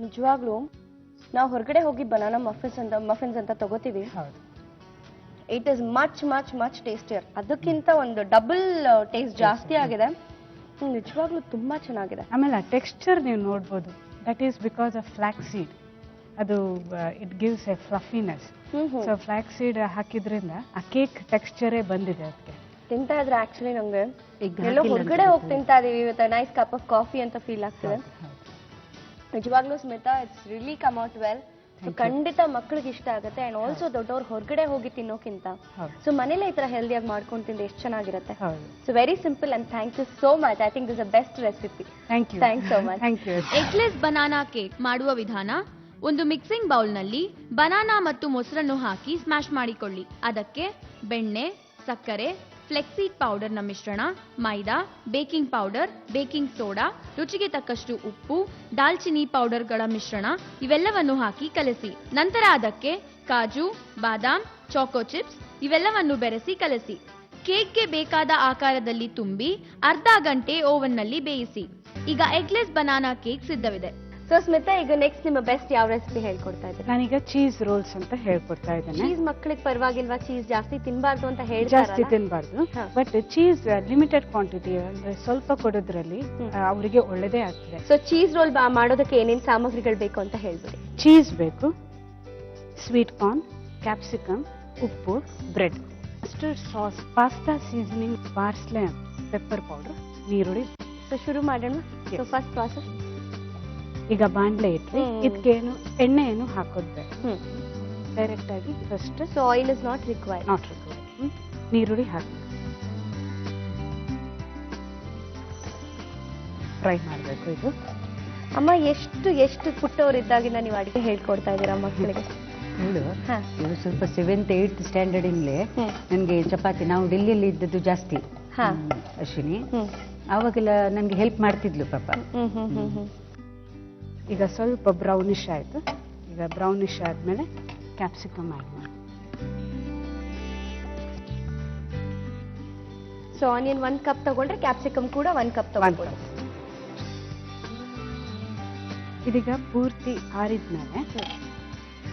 ನಿಜವಾಗ್ಲೂ ನಾವು ಹೊರಗಡೆ ಹೋಗಿ ಬನಾನಾ ಮಫಿನ್ಸ್ ಅಂತ ತಗೋತೀವಿ. ಹೌದು. It is much much much tastier. ಅದಕ್ಕಿಂತ ಒಂದು ಡಬಲ್ ಟೇಸ್ಟ್ ಜಾಸ್ತಿ ಆಗಿದೆ. ನಿಜವಾಗ್ಲೂ ತುಂಬಾ ಚೆನ್ನಾಗಿದೆ. ಆಮೇಲೆ ಆ ಟೆಕ್ಸ್ಚರ್ ನೀವು ನೋಡ್ಬೋದು. That is because of flax seed. ಅದು it gives a fluffiness. So flax seed ಹಾಕಿದ್ರಿಂದ ಆ ಕೇಕ್ ಟೆಕ್ಸ್ಚರೇ ಬಂದಿದೆ ಅದಕ್ಕೆ. ತಿಂತಾ ಇದ್ರೆ ಆಕ್ಚುಲಿ ನಂಗೆ ಎಲ್ಲೋ ಹೊರಗಡೆ ಹೋಗಿ ತಿಂತಾ ಇದೀವಿ with nice cup of coffee ಅಂತ ಫೀಲ್ ಆಗ್ತಿದೆ. ನಿಜವಾಗ್ಲೂ Smita, it's really come out well. So ಖಂಡಿತ ಮಕ್ಕಳಿಗೆ ಇಷ್ಟ ಆಗುತ್ತೆ. ಅಂಡ್ ಆಲ್ಸೋ ದೊಡ್ಡವ್ರು ಹೊರಗಡೆ ಹೋಗಿ ತಿನ್ನೋಕ್ಕಿಂತ ಸೊ ಮನೇಲೆ ಈ ತರ ಹೆಲ್ದಿಯಾಗಿ ಮಾಡ್ಕೊಂಡು ತಿಂದ್ರೆ ಎಷ್ಟು ಚೆನ್ನಾಗಿರುತ್ತೆ. So very simple and thank you so much. I think this a best recipe. Thank you. Thanks so much. Thank you. Eggless banana cake ಮಾಡುವ ವಿಧಾನ: ಒಂದು ಮಿಕ್ಸಿಂಗ್ ಬೌಲ್ನಲ್ಲಿ ಬನಾನಾ ಮತ್ತು ಮೊಸರನ್ನು ಹಾಕಿ ಸ್ಮ್ಯಾಶ್ ಮಾಡಿಕೊಳ್ಳಿ. ಅದಕ್ಕೆ ಬೆಣ್ಣೆ, ಸಕ್ಕರೆ, ಫ್ಲೆಕ್ಸೀಡ್ ಪೌಡರ್ನ ಮಿಶ್ರಣ, ಮೈದಾ, ಬೇಕಿಂಗ್ ಪೌಡರ್, ಬೇಕಿಂಗ್ ಸೋಡಾ, ರುಚಿಗೆ ತಕ್ಕಷ್ಟು ಉಪ್ಪು, ದಾಲ್ಚಿನ್ನಿ ಪೌಡರ್ಗಳ ಮಿಶ್ರಣ ಇವೆಲ್ಲವನ್ನು ಹಾಕಿ ಕಲಸಿ. ನಂತರ ಅದಕ್ಕೆ ಕಾಜು, ಬಾದಾಮ್, ಚಾಕೋ ಚಿಪ್ಸ್ ಇವೆಲ್ಲವನ್ನು ಬೆರೆಸಿ ಕಲಸಿ. ಕೇಕ್ಗೆ ಬೇಕಾದ ಆಕಾರದಲ್ಲಿ ತುಂಬಿ ಅರ್ಧ ಗಂಟೆ ಓವನ್ನಲ್ಲಿ ಬೇಯಿಸಿ. ಈಗ ಎಗ್ಲೆಸ್ ಬನಾನಾ ಕೇಕ್ ಸಿದ್ಧವಿದೆ. ಸೊ ಸ್ಮಿತಾ, ಈಗ ನೆಕ್ಸ್ಟ್ ನಿಮ್ಮ ಬೆಸ್ಟ್ ಯಾವ ರೆಸಿಪಿ ಹೇಳ್ಕೊಡ್ತಾ ಇದ್ದೀರಾ? ನಾನೀಗ ಚೀಸ್ ರೋಲ್ಸ್ ಅಂತ ಹೇಳ್ಕೊಡ್ತಾ ಇದ್ದೇನೆ. ಚೀಸ್ ಮಕ್ಕಳಿಗೆ ಪರವಾಗಿಲ್ವಾ? ಚೀಸ್ ಜಾಸ್ತಿ ತಿನ್ಬಾರ್ದು ಅಂತ ಜಾಸ್ತಿ ಹೇಳ್ತಾರೆ. ತಿನ್ಬಾರ್ದು. ಬಟ್ ಚೀಸ್ ಲಿಮಿಟೆಡ್ ಕ್ವಾಂಟಿಟಿ, ಅಂದ್ರೆ ಸ್ವಲ್ಪ ಕೊಡೋದ್ರಲ್ಲಿ ಅವರಿಗೆ ಒಳ್ಳೇದೇ ಆಗ್ತದೆ. ಸೊ ಚೀಸ್ ರೋಲ್ ಮಾಡೋದಕ್ಕೆ ಏನೇನು ಸಾಮಗ್ರಿಗಳು ಬೇಕು ಅಂತ ಹೇಳ್ಬಿಡಿ. ಚೀಸ್ ಬೇಕು, ಸ್ವೀಟ್ ಕಾರ್ನ್, ಕ್ಯಾಪ್ಸಿಕಮ್, ಉಪ್ಪು, bread, mustard sauce, pasta seasoning, parsley, pepper powder, ನೀರುಳ್ಳಿ. ಸೊ ಶುರು ಮಾಡೋಣ. So first process. ಈಗ ಬಾಂಡ್ಲೆ ಇಟ್ರಿ. ಇದಕ್ಕೇನು ಎಣ್ಣೆ ಏನು ಹಾಕೋದು ಬೇಡ. ಡೈರೆಕ್ಟ್ ಆಗಿ first. So oil is not required. Not required. ನೀರುಳ್ಳಿ ಹಾಕಿ ಫ್ರೈ ಮಾಡಬೇಕು. ಇದು ಅಮ್ಮ ಎಷ್ಟು ಎಷ್ಟು ಪುಟ್ಟವರಿದ್ದಾಗಿಂದ ನೀವು ಅಡಿಗೆ ಹೇಳ್ಕೊಡ್ತಾ ಇದ್ದೀರಾ ಮಕ್ಕಳಿಗೆ? ಇವು ಸ್ವಲ್ಪ 7th 8th ಸ್ಟ್ಯಾಂಡರ್ಡಿಂದಲೇ ನನಗೆ ಚಪಾತಿ, ನಾವು ಡೆಲ್ಲಿಯಲ್ಲಿ ಇದ್ದದ್ದು ಜಾಸ್ತಿ ಅಶ್ವಿನಿ, ಆವಾಗೆಲ್ಲ ನನಗೆ ಹೆಲ್ಪ್ ಮಾಡ್ತಿದ್ಲು ಪಾಪ. ಈಗ ಸ್ವಲ್ಪ ಬ್ರೌನಿಶ್ ಆಯ್ತು. ಈಗ ಬ್ರೌನಿಶ್ ಆದ್ಮೇಲೆ ಕ್ಯಾಪ್ಸಿಕಮ್ ಆಡ್ ಮಾಡಿ. ಸೊ ಆನಿಯನ್ 1 ಕಪ್ ತಗೊಂಡ್ರೆ ಕ್ಯಾಪ್ಸಿಕಮ್ ಕೂಡ 1 ಕಪ್ ತಗೊಂಡ್ರೆ. ಇದೀಗ ಪೂರ್ತಿ ಆರಿದ್ಮೇಲೆ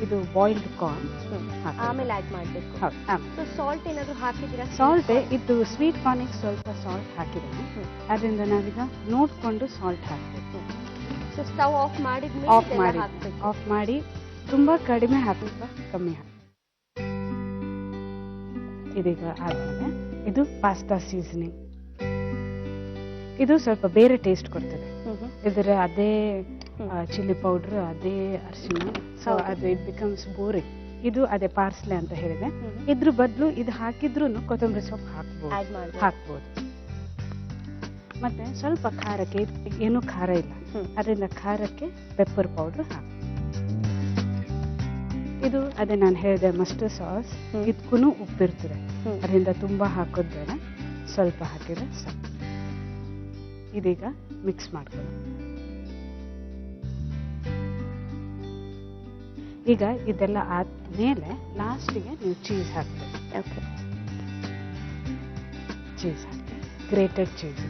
ಇದು ಬಾಯ್ಲ್ಡ್ ಕಾರ್ನ್ ಆಮೇಲೆ ಆಡ್ ಮಾಡಬೇಕು. ಸೊ ಸಾಲ್ಟ್ ಏನಾದ್ರು ಹಾಕಿದ್ದೀರಾ? ಸಾಲ್ಟ್ ಇದು ಸ್ವೀಟ್ ಕಾರ್ನಿಗೆ ಸ್ವಲ್ಪ ಸಾಲ್ಟ್ ಹಾಕಿದ್ದೇನೆ. ಅದರಿಂದ ನಾವೀಗ ನೋಡ್ಕೊಂಡು ಸಾಲ್ಟ್ ಹಾಕಬೇಕು. ಸೊ ಸ್ಟವ್ ಆಫ್ ಮಾಡಿದ್ಮೇಲೆ ಆಫ್ ಮಾಡಿ ತುಂಬಾ ಕಡಿಮೆ ಹಾಕಬೇಕು, ಕಮ್ಮಿ ಹಾಕಿ. ಇದೀಗ ಆದ್ಮೇಲೆ ಇದು ಪಾಸ್ತಾ ಸೀಸನಿಂಗ್. ಇದು ಸ್ವಲ್ಪ ಬೇರೆ ಟೇಸ್ಟ್ ಕೊಡ್ತದೆ. ಇದರ ಅದೇ ಚಿಲ್ಲಿ ಪೌಡರ್, ಅದೇ ಅರಿಶಿನ, ಸೊ ಅದು ಇಟ್ ಬಿಕಮ್ಸ್ ಬೋರಿಂಗ್. ಇದು ಅದೇ ಪಾರ್ಸ್ಲೆ ಅಂತ ಹೇಳಿದೆ. ಇದ್ರ ಬದಲು ಇದು ಹಾಕಿದ್ರು ಕೊತ್ತಂಬರಿ ಸೊಪ್ಪು ಹಾಕ್ಬೋದು. ಮತ್ತೆ ಸ್ವಲ್ಪ ಖಾರಕ್ಕೆ, ಏನೂ ಖಾರ ಇಲ್ಲ, ಅದರಿಂದ ಖಾರಕ್ಕೆ ಪೆಪ್ಪರ್ ಪೌಡರ್ ಹಾಕಿ. ಇದು ಅದೇ ನಾನು ಹೇಳಿದೆ ಮಸ್ಟರ್ಡ್ ಸಾಸ್, ಇದಕ್ಕೂ ಉಪ್ಪಿರ್ತದೆ, ಅದರಿಂದ ತುಂಬಾ ಹಾಕೋದು ಬೇಡ, ಸ್ವಲ್ಪ ಹಾಕಿದ್ರೆ ಸಾಕು. ಇದೀಗ ಮಿಕ್ಸ್ ಮಾಡ್ಕೊಳ್ಳಿ. ಈಗ ಇದೆಲ್ಲ ಆದ್ಮೇಲೆ ಲಾಸ್ಟಿಗೆ ನೀವು ಚೀಸ್ ಹಾಕ್ಬೇಕು. ಓಕೆ, ಚೀಸ್ ಹಾಕಿ, ಗ್ರೇಟೆಡ್ ಚೀಸ್.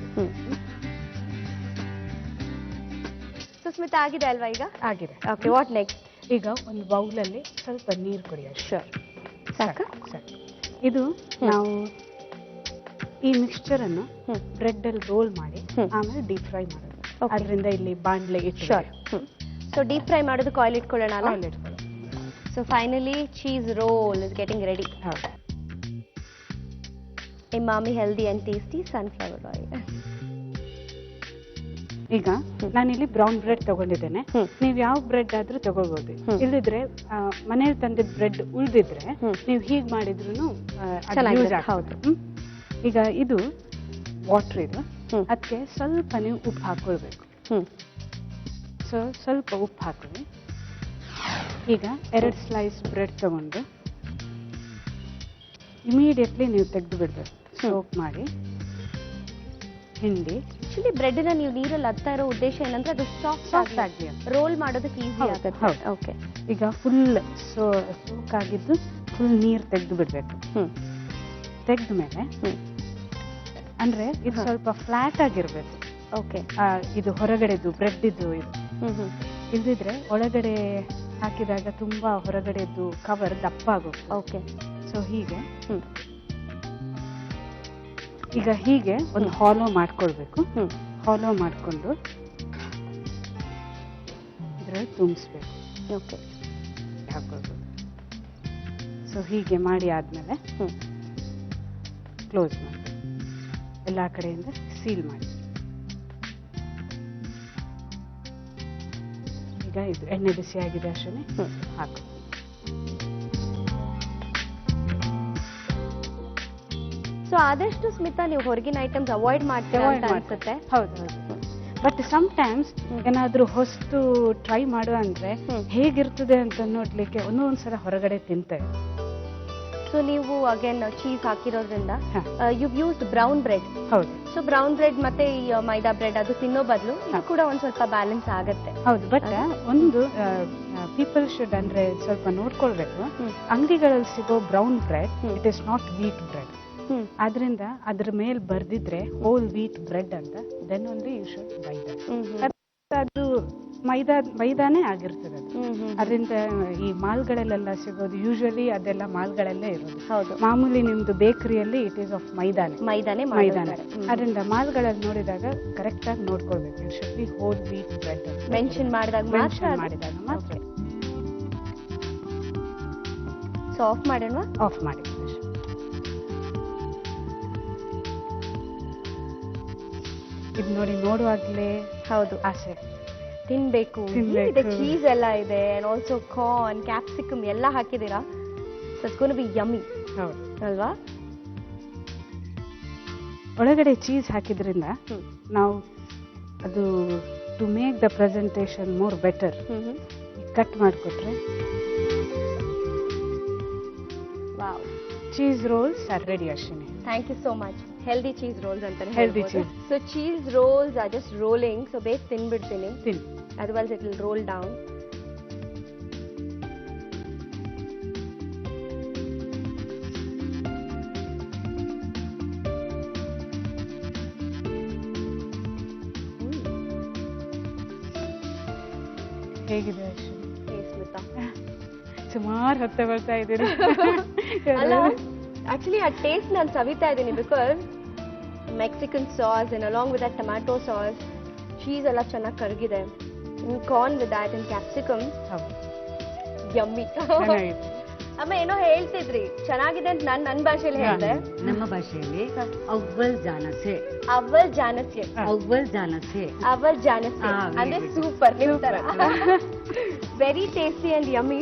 ಸುಸ್ಮಿತಾ ಆಗಿದೆ ಅಲ್ವಾ ಈಗ? ಆಗಿದೆ. Okay, what next? ಈಗ ಒಂದು ಬೌಲಲ್ಲಿ ಸ್ವಲ್ಪ ನೀರು ಕುಡಿಯೋದು. ಶೋರ್, ಸಾಕು. ಇದು ನಾವು ಈ ಮಿಕ್ಸ್ಚರ್ ಅನ್ನು ಬ್ರೆಡ್ ಅಲ್ಲಿ ರೋಲ್ ಮಾಡಿ ಆಮೇಲೆ ಡೀಪ್ ಫ್ರೈ ಮಾಡೋದು. ಅದರಿಂದ ಇಲ್ಲಿ ಬಾಂಡ್ಲೆ ಇಟ್ಟು. ಶೋರ್. ಸೊ ಡೀಪ್ ಫ್ರೈ ಮಾಡೋದಕ್ಕೆ ಆಯಿಲ್ ಇಟ್ಕೊಳ್ಳೋಣ ಅಲ್ಲ? ಆಯಿಲ್ ಇಟ್ಕೊಳ್ಳಿ. So finally cheese roll is getting ready. ಹೌದು. Emami healthy and tasty sunflower oil. ಈಗ ನಾನಿಲ್ಲಿ ಬ್ರೌನ್ ಬ್ರೆಡ್ ತಗೊಂಡಿದ್ದೇನೆ. ನೀವು ಯಾವ ಬ್ರೆಡ್ ಆದ್ರೂ ತಗೋಬಹುದು. ಇಲ್ಲದಿದ್ರೆ ಮನೇಲಿ ತಂದಿದ್ದ ಬ್ರೆಡ್ ಉಳಿದಿದ್ರೆ ನೀವು ಹೀಗೆ ಮಾಡಿದ್ರು ಹೌದು. ಈಗ ಇದು ವಾಟರ್, ಇದು ಅದಕ್ಕೆ ಸ್ವಲ್ಪ ನೀವು ಉಪ್ಪು ಹಾಕೊಳ್ಬೇಕು. ಸೊ ಸ್ವಲ್ಪ ಉಪ್ಪು ಹಾಕೊಳ್ಳಿ. ಈಗ 2 ಸ್ಲೈಸ್ ಬ್ರೆಡ್ ತಗೊಂಡು ಇಮಿಡಿಯೇಟ್ಲಿ ನೀವು ತೆಗೆದು ಬಿಡ್ಬೇಕು. ಸೋಪ್ ಮಾಡಿ ಹಿಂಡಿ. ಆಕ್ಚುಲಿ ಬ್ರೆಡ್ನ ನೀವು ನೀರಲ್ಲಿ ಅದ್ತಾ ಇರೋ ಉದ್ದೇಶ ಏನಂದ್ರೆ ಅದು ಸಾಫ್ಟ್ ಆಗಲಿ ರೋಲ್ ಮಾಡೋದಕ್ಕೆ ಈಸಿ ಆಗುತ್ತೆ. ಓಕೆ, ಈಗ ಫುಲ್ ಸೋಕ್ ಆಗಿದ್ದು ಫುಲ್ ನೀರು ತೆಗೆದು ಬಿಡ್ಬೇಕು. ತೆಗೆದ ಮೇಲೆ ಅಂದ್ರೆ ಇದು ಸ್ವಲ್ಪ ಫ್ಲಾಟ್ ಆಗಿರ್ಬೇಕು. ಓಕೆ, ಇದು ಹೊರಗಡೆದು ಬ್ರೆಡ್ ಇದು ಇಲ್ದಿದ್ರೆ ಒಳಗಡೆ ಹಾಕಿದಾಗ ತುಂಬಾ ಹೊರಗಡೆದು ಕವರ್ ದಪ್ಪ ಆಗುತ್ತೆ. ಓಕೆ, ಸೊ ಹೀಗೆ ಈಗ ಹೀಗೆ ಒಂದು ಹಾಲೋ ಮಾಡ್ಕೊಳ್ಬೇಕು. ಹಾಲೋ ಮಾಡ್ಕೊಂಡು ಇದ್ರಲ್ಲಿ ತುಂಬಿಸ್ಬೇಕು. ಓಕೆ, ಹಾಕೊಳ್ಬೋದು. ಸೊ ಹೀಗೆ ಮಾಡಿ ಆದ್ಮೇಲೆ ಕ್ಲೋಸ್ ಮಾಡಿ ಎಲ್ಲ ಕಡೆಯಿಂದ ಸೀಲ್ ಮಾಡಿ. ಈಗ ಇದು ಎಣ್ಣೆ ಬಿಸಿ ಆಗಿದೆ ಅಷ್ಟೇ ಹಾಕು. ಸೊ ಆದಷ್ಟು ಸ್ಮಿತಾ ನೀವು ಹೊರಗಿನ ಐಟಮ್ಸ್ ಅವಾಯ್ಡ್ ಮಾಡ್ತೀರಾ ಅಂತ ಅನ್ಸುತ್ತೆ. ಹೌದು. ಬಟ್ ಸಮ್ಟೈಮ್ಸ್ ಏನಾದ್ರೂ ಹೊಸ್ತು ಟ್ರೈ ಮಾಡುವ ಅಂದ್ರೆ ಹೇಗಿರ್ತದೆ ಅಂತ ನೋಡ್ಲಿಕ್ಕೆ ಒಂದೊಂದ್ಸಲ ಹೊರಗಡೆ ತಿಂತೇವೆ. ಸೊ ನೀವು ಅಗೇನ್ ಚೀಸ್ ಹಾಕಿರೋದ್ರಿಂದ ಯು ಯೂಸ್ಡ್ ಬ್ರೌನ್ ಬ್ರೆಡ್. ಹೌದು. ಸೊ ಬ್ರೌನ್ ಬ್ರೆಡ್ ಮತ್ತೆ ಈ ಮೈದಾ ಬ್ರೆಡ್ ಅದು ತಿನ್ನೋ ಬದಲು ಇದು ಕೂಡ ಒಂದ್ ಸ್ವಲ್ಪ ಬ್ಯಾಲೆನ್ಸ್ ಆಗುತ್ತೆ. ಹೌದು. ಬಟ್ ಒಂದು ಪೀಪಲ್ ಶುಡ್ ಅಂದ್ರೆ ಸ್ವಲ್ಪ ನೋಡ್ಕೊಳ್ಬೇಕು. ಅಂಗಡಿಗಳಲ್ಲಿ ಸಿಗೋ brown bread it is not wheat bread. ಆದ್ರಿಂದ ಅದ್ರ ಮೇಲೆ ಬರ್ದಿದ್ರೆ ಹೋಲ್ ವೀಟ್ ಬ್ರೆಡ್ ಅಂತ, then only you should buy that. ಅದು ಮೈದಾನೇ ಆಗಿರ್ತದೆ ಅದು. ಅದರಿಂದ ಈ ಮಾಲ್ಗಳಲ್ಲೆಲ್ಲ ಸಿಗೋದು ಯೂಶುವಲಿ ಅದೆಲ್ಲ ಮಾಲ್ಗಳಲ್ಲೇ ಇರೋದು. ಹೌದು. ಮಾಮೂಲಿ ನಿಮ್ದು ಬೇಕರಿಯಲ್ಲಿ ಇಟ್ ಈಸ್ ಆಫ್ ಮೈದಾನೆ. ಅದರಿಂದ ಮಾಲ್ಗಳಲ್ಲಿ ನೋಡಿದಾಗ ಕರೆಕ್ಟ್ ಆಗಿ ನೋಡ್ಕೊಳ್ಬೇಕು. You should be whole wheat bread mention ಮಾಡಿದಾಗ ಮಾತ್ರ. ಸೊ ಆಫ್ ಮಾಡೋಣ. ಆಫ್ ಮಾಡಿ. ಇದು ನೋಡಿ, ನೋಡುವಾಗಲೇ ಹೌದು ಆಸೆ ತಿನ್ಬೇಕು. ಚೀಸ್ ಎಲ್ಲ ಇದೆ, ಅಂಡ್ ಆಲ್ಸೋ ಕಾರ್ನ್, ಕ್ಯಾಪ್ಸಿಕಮ್ ಎಲ್ಲ ಹಾಕಿದೀರಾ. So it's gonna be yummy. ಹೌದು ಅಲ್ವಾ? ಒಳಗಡೆ ಚೀಸ್ ಹಾಕಿದ್ರಿಂದ ನಾವು ಅದು to make the presentation more better cut ಮಾಡಿಕೊಟ್ರೆ. Wow, cheese rolls are ready Ashwini. Thank you so much. Healthy cheese rolls ಅಂತಾನೆ healthy cheese. So cheese rolls are just rolling. So base ತಿನ್ಬಿಡ್ತೀನಿ, otherwise it will roll down. ಹೇಗಿದೆ ಅಶ್ವಿನಿ? ಸ್ಮಿತಾ, ಸುಮಾರು ಹೊತ್ತ ಬರ್ತಾ ಇದ್ದೀರಿ. ಅಲ್ಲ, actually ಆ ಟೇಸ್ಟ್ ನಾನು ಸವಿತಾ ಇದ್ದೀನಿ. Because Mexican sauce and along with that tomato sauce, cheese ಎಲ್ಲ ಚೆನ್ನಾಗಿ ಕರಗಿದೆ. Corn with that and capsicum, yummy. ಅಮ್ಮ ಏನೋ ಹೇಳ್ತಿದ್ರಿ, ಚೆನ್ನಾಗಿದೆ ಅಂತ ನನ್ನ ಭಾಷೆಯಲ್ಲಿ ಹೇಳಿದೆ. ನಮ್ಮ ಭಾಷೆಯಲ್ಲಿ ಅವ್ವಲ್ ಜಾನಸೆ, ಅವಲ್ ಜಾನಸ್ಯ, ಅವ್ವಲ್ ಜಾನಸೆ, ಅವಲ್ ಜಾನಸ್ಯ ಅಂದ್ರೆ ಸೂಪರ್ ನಿಮ್ ತರ. Very tasty and yummy.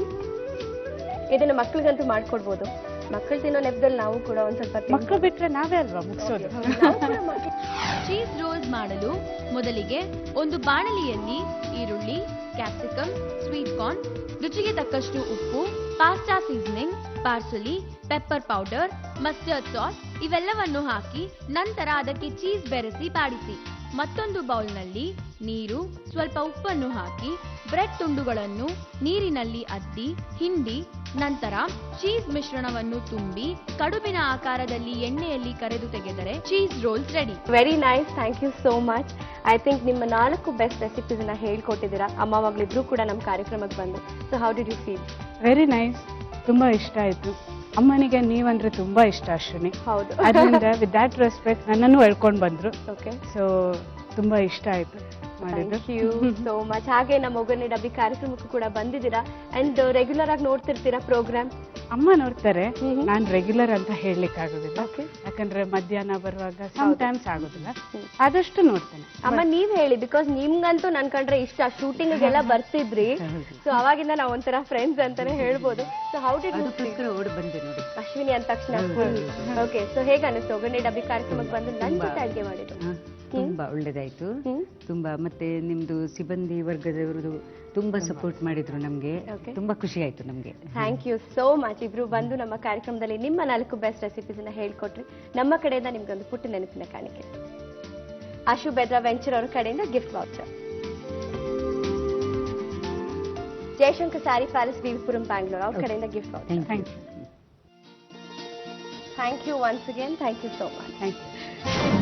ಇದನ್ನ ಮಕ್ಳಿಗಂತೂ ಮಾಡ್ಕೊಡ್ಬೋದು. ಮಕ್ಕಳು ತಿನ್ನೋ ನೆಪದಲ್ಲಿ ನಾವು ಕೂಡ ಒಂದ್ ಸ್ವಲ್ಪ ಮಕ್ಕಳು ಬಿಟ್ರೆ ನಾವೇ ಅಲ್ವಾ ಮುಗಿಸೋದು. ಚೀಸ್ ರೋಲ್ಸ್ ಮಾಡಲು ಮೊದಲಿಗೆ ಒಂದು ಬಾಣಲಿಯಲ್ಲಿ ಈರುಳ್ಳಿ, ಕ್ಯಾಪ್ಸಿಕಮ್, ಸ್ವೀಟ್ ಕಾರ್ನ್, ರುಚಿಗೆ ತಕ್ಕಷ್ಟು ಉಪ್ಪು, pasta seasoning, parsley, pepper powder, mustard sauce ಇವೆಲ್ಲವನ್ನು ಹಾಕಿ ನಂತರ ಅದಕ್ಕೆ ಚೀಸ್ ಬೆರೆಸಿ ಬಾಡಿಸಿ. ಮತ್ತೊಂದು ಬೌಲ್ನಲ್ಲಿ ನೀರು, ಸ್ವಲ್ಪ ಉಪ್ಪನ್ನು ಹಾಕಿ ಬ್ರೆಡ್ ತುಂಡುಗಳನ್ನು ನೀರಿನಲ್ಲಿ ಅದ್ದಿ ಹಿಂಡಿ ನಂತರ ಚೀಸ್ ಮಿಶ್ರಣವನ್ನು ತುಂಬಿ ಕಡುಬಿನ ಆಕಾರದಲ್ಲಿ ಎಣ್ಣೆಯಲ್ಲಿ ಕರೆದು ತೆಗೆದರೆ cheese rolls ready. Very nice, thank you so much. I think ನಿಮ್ಮ 4 ಬೆಸ್ಟ್ ರೆಸಿಪೀಸ್ ನ ಹೇಳ್ಕೊಟ್ಟಿದ್ದೀರಾ. ಅಮ್ಮ ಮಗಳಿಬ್ರು ಕೂಡ ನಮ್ಮ ಕಾರ್ಯಕ್ರಮಕ್ಕೆ ಬಂದು. So how did you feel? Very nice, ತುಂಬಾ ಇಷ್ಟ ಆಯ್ತು. ಅಮ್ಮನಿಗೆ ನೀವಂದ್ರೆ ತುಂಬಾ ಇಷ್ಟ ಅಶ್ವಿನಿ. ಹೌದು. ಅದರಿಂದ ವಿತ್ ದ್ಯಾಟ್ ರೆಸ್ಪೆಕ್ಟ್ ನನ್ನನ್ನು ಹೇಳ್ಕೊಂಡು ಬಂದ್ರು. ಓಕೆ, ಸೊ ತುಂಬಾ ಇಷ್ಟ ಆಯ್ತು ಮಾಡಿದ್ದು. Thank you so much. ಹಾಗೆ ನಮ್ಮ ಒಗ್ಗರಣೆ ಡಬ್ಬಿ ಕಾರ್ಯಕ್ರಮಕ್ಕೂ ಕೂಡ ಬಂದಿದ್ದೀರಾ ಅಂಡ್ ರೆಗ್ಯುಲರ್ ಆಗಿ ನೋಡ್ತಿರ್ತೀರಾ ಪ್ರೋಗ್ರಾಮ್? ಅಮ್ಮ ನೋಡ್ತಾರೆ, ನಾನ್ ರೆಗ್ಯುಲರ್ ಅಂತ ಹೇಳಲಿಕ್ಕೆ ಆಗೋದಿಲ್ಲ. ಯಾಕಂದ್ರೆ ಮಧ್ಯಾಹ್ನ ಬರುವಾಗ ಸಮ್ ಟೈಮ್ಸ್ ಆಗೋದಿಲ್ಲ, ಆದಷ್ಟು ನೋಡ್ತೇನೆ. ಅಮ್ಮ ನೀವ್ ಹೇಳಿ, ಬಿಕಾಸ್ ನಿಮ್ಗಂತೂ ನನ್ ಕಂಡ್ರೆ ಇಷ್ಟ. ಶೂಟಿಂಗ್ ಗೆಲ್ಲ ಬರ್ತಿದ್ರಿ, ಸೊ ಅವಾಗಿಂದ ನಾವು ಒಂಥರ ಫ್ರೆಂಡ್ಸ್ ಅಂತಾನೆ ಹೇಳ್ಬೋದು. ಸೊ ಹೌ ಡಿಡ್ ಯು ಓಡಿ ಬಂದೆ ನೋಡಿ ಅಶ್ವಿನಿ ಅಂದ ತಕ್ಷಣ? ಓಕೆ, ಸೊ ಹೇಗ ಅನಿಸ್ತು ಒಗ್ಗರಣೆ ಡಬ್ಬಿ ಕಾರ್ಯಕ್ರಮಕ್ಕೆ ಬಂದು ನನ್ ಜೊತೆ ಅಡುಗೆ ಮಾಡಿದ್ದು? ತುಂಬಾ ಒಳ್ಳೇದಾಯ್ತು. ತುಂಬಾ ಮತ್ತೆ ನಿಮ್ದು ಸಿಬ್ಬಂದಿ ವರ್ಗದವರು ತುಂಬಾ ಸಪೋರ್ಟ್ ಮಾಡಿದ್ರು ನಮ್ಗೆ. ತುಂಬಾ ಖುಷಿ ಆಯ್ತು ನಮ್ಗೆ. Thank you so much. ಇಬ್ರು ಬಂದು ನಮ್ಮ ಕಾರ್ಯಕ್ರಮದಲ್ಲಿ ನಿಮ್ಮ 4 ಬೆಸ್ಟ್ ರೆಸಿಪೀಸ್ ನ ಹೇಳ್ಕೊಟ್ರಿ. ನಮ್ಮ ಕಡೆಯಿಂದ ನಿಮ್ಗೊಂದು ಪುಟ್ಟ ನೆನಪಿನ ಕಾಣಿಕೆ. ಆಶು ಬೆದ್ರಾ ವೆಂಚರ್ ಅವರ ಕಡೆಯಿಂದ gift voucher. Jayashankar sari palace, V V Puram, Bangalore ಅವ್ರ ಕಡೆಯಿಂದ gift voucher. Thank you. Thank you once again. Thank you so much. Thank you.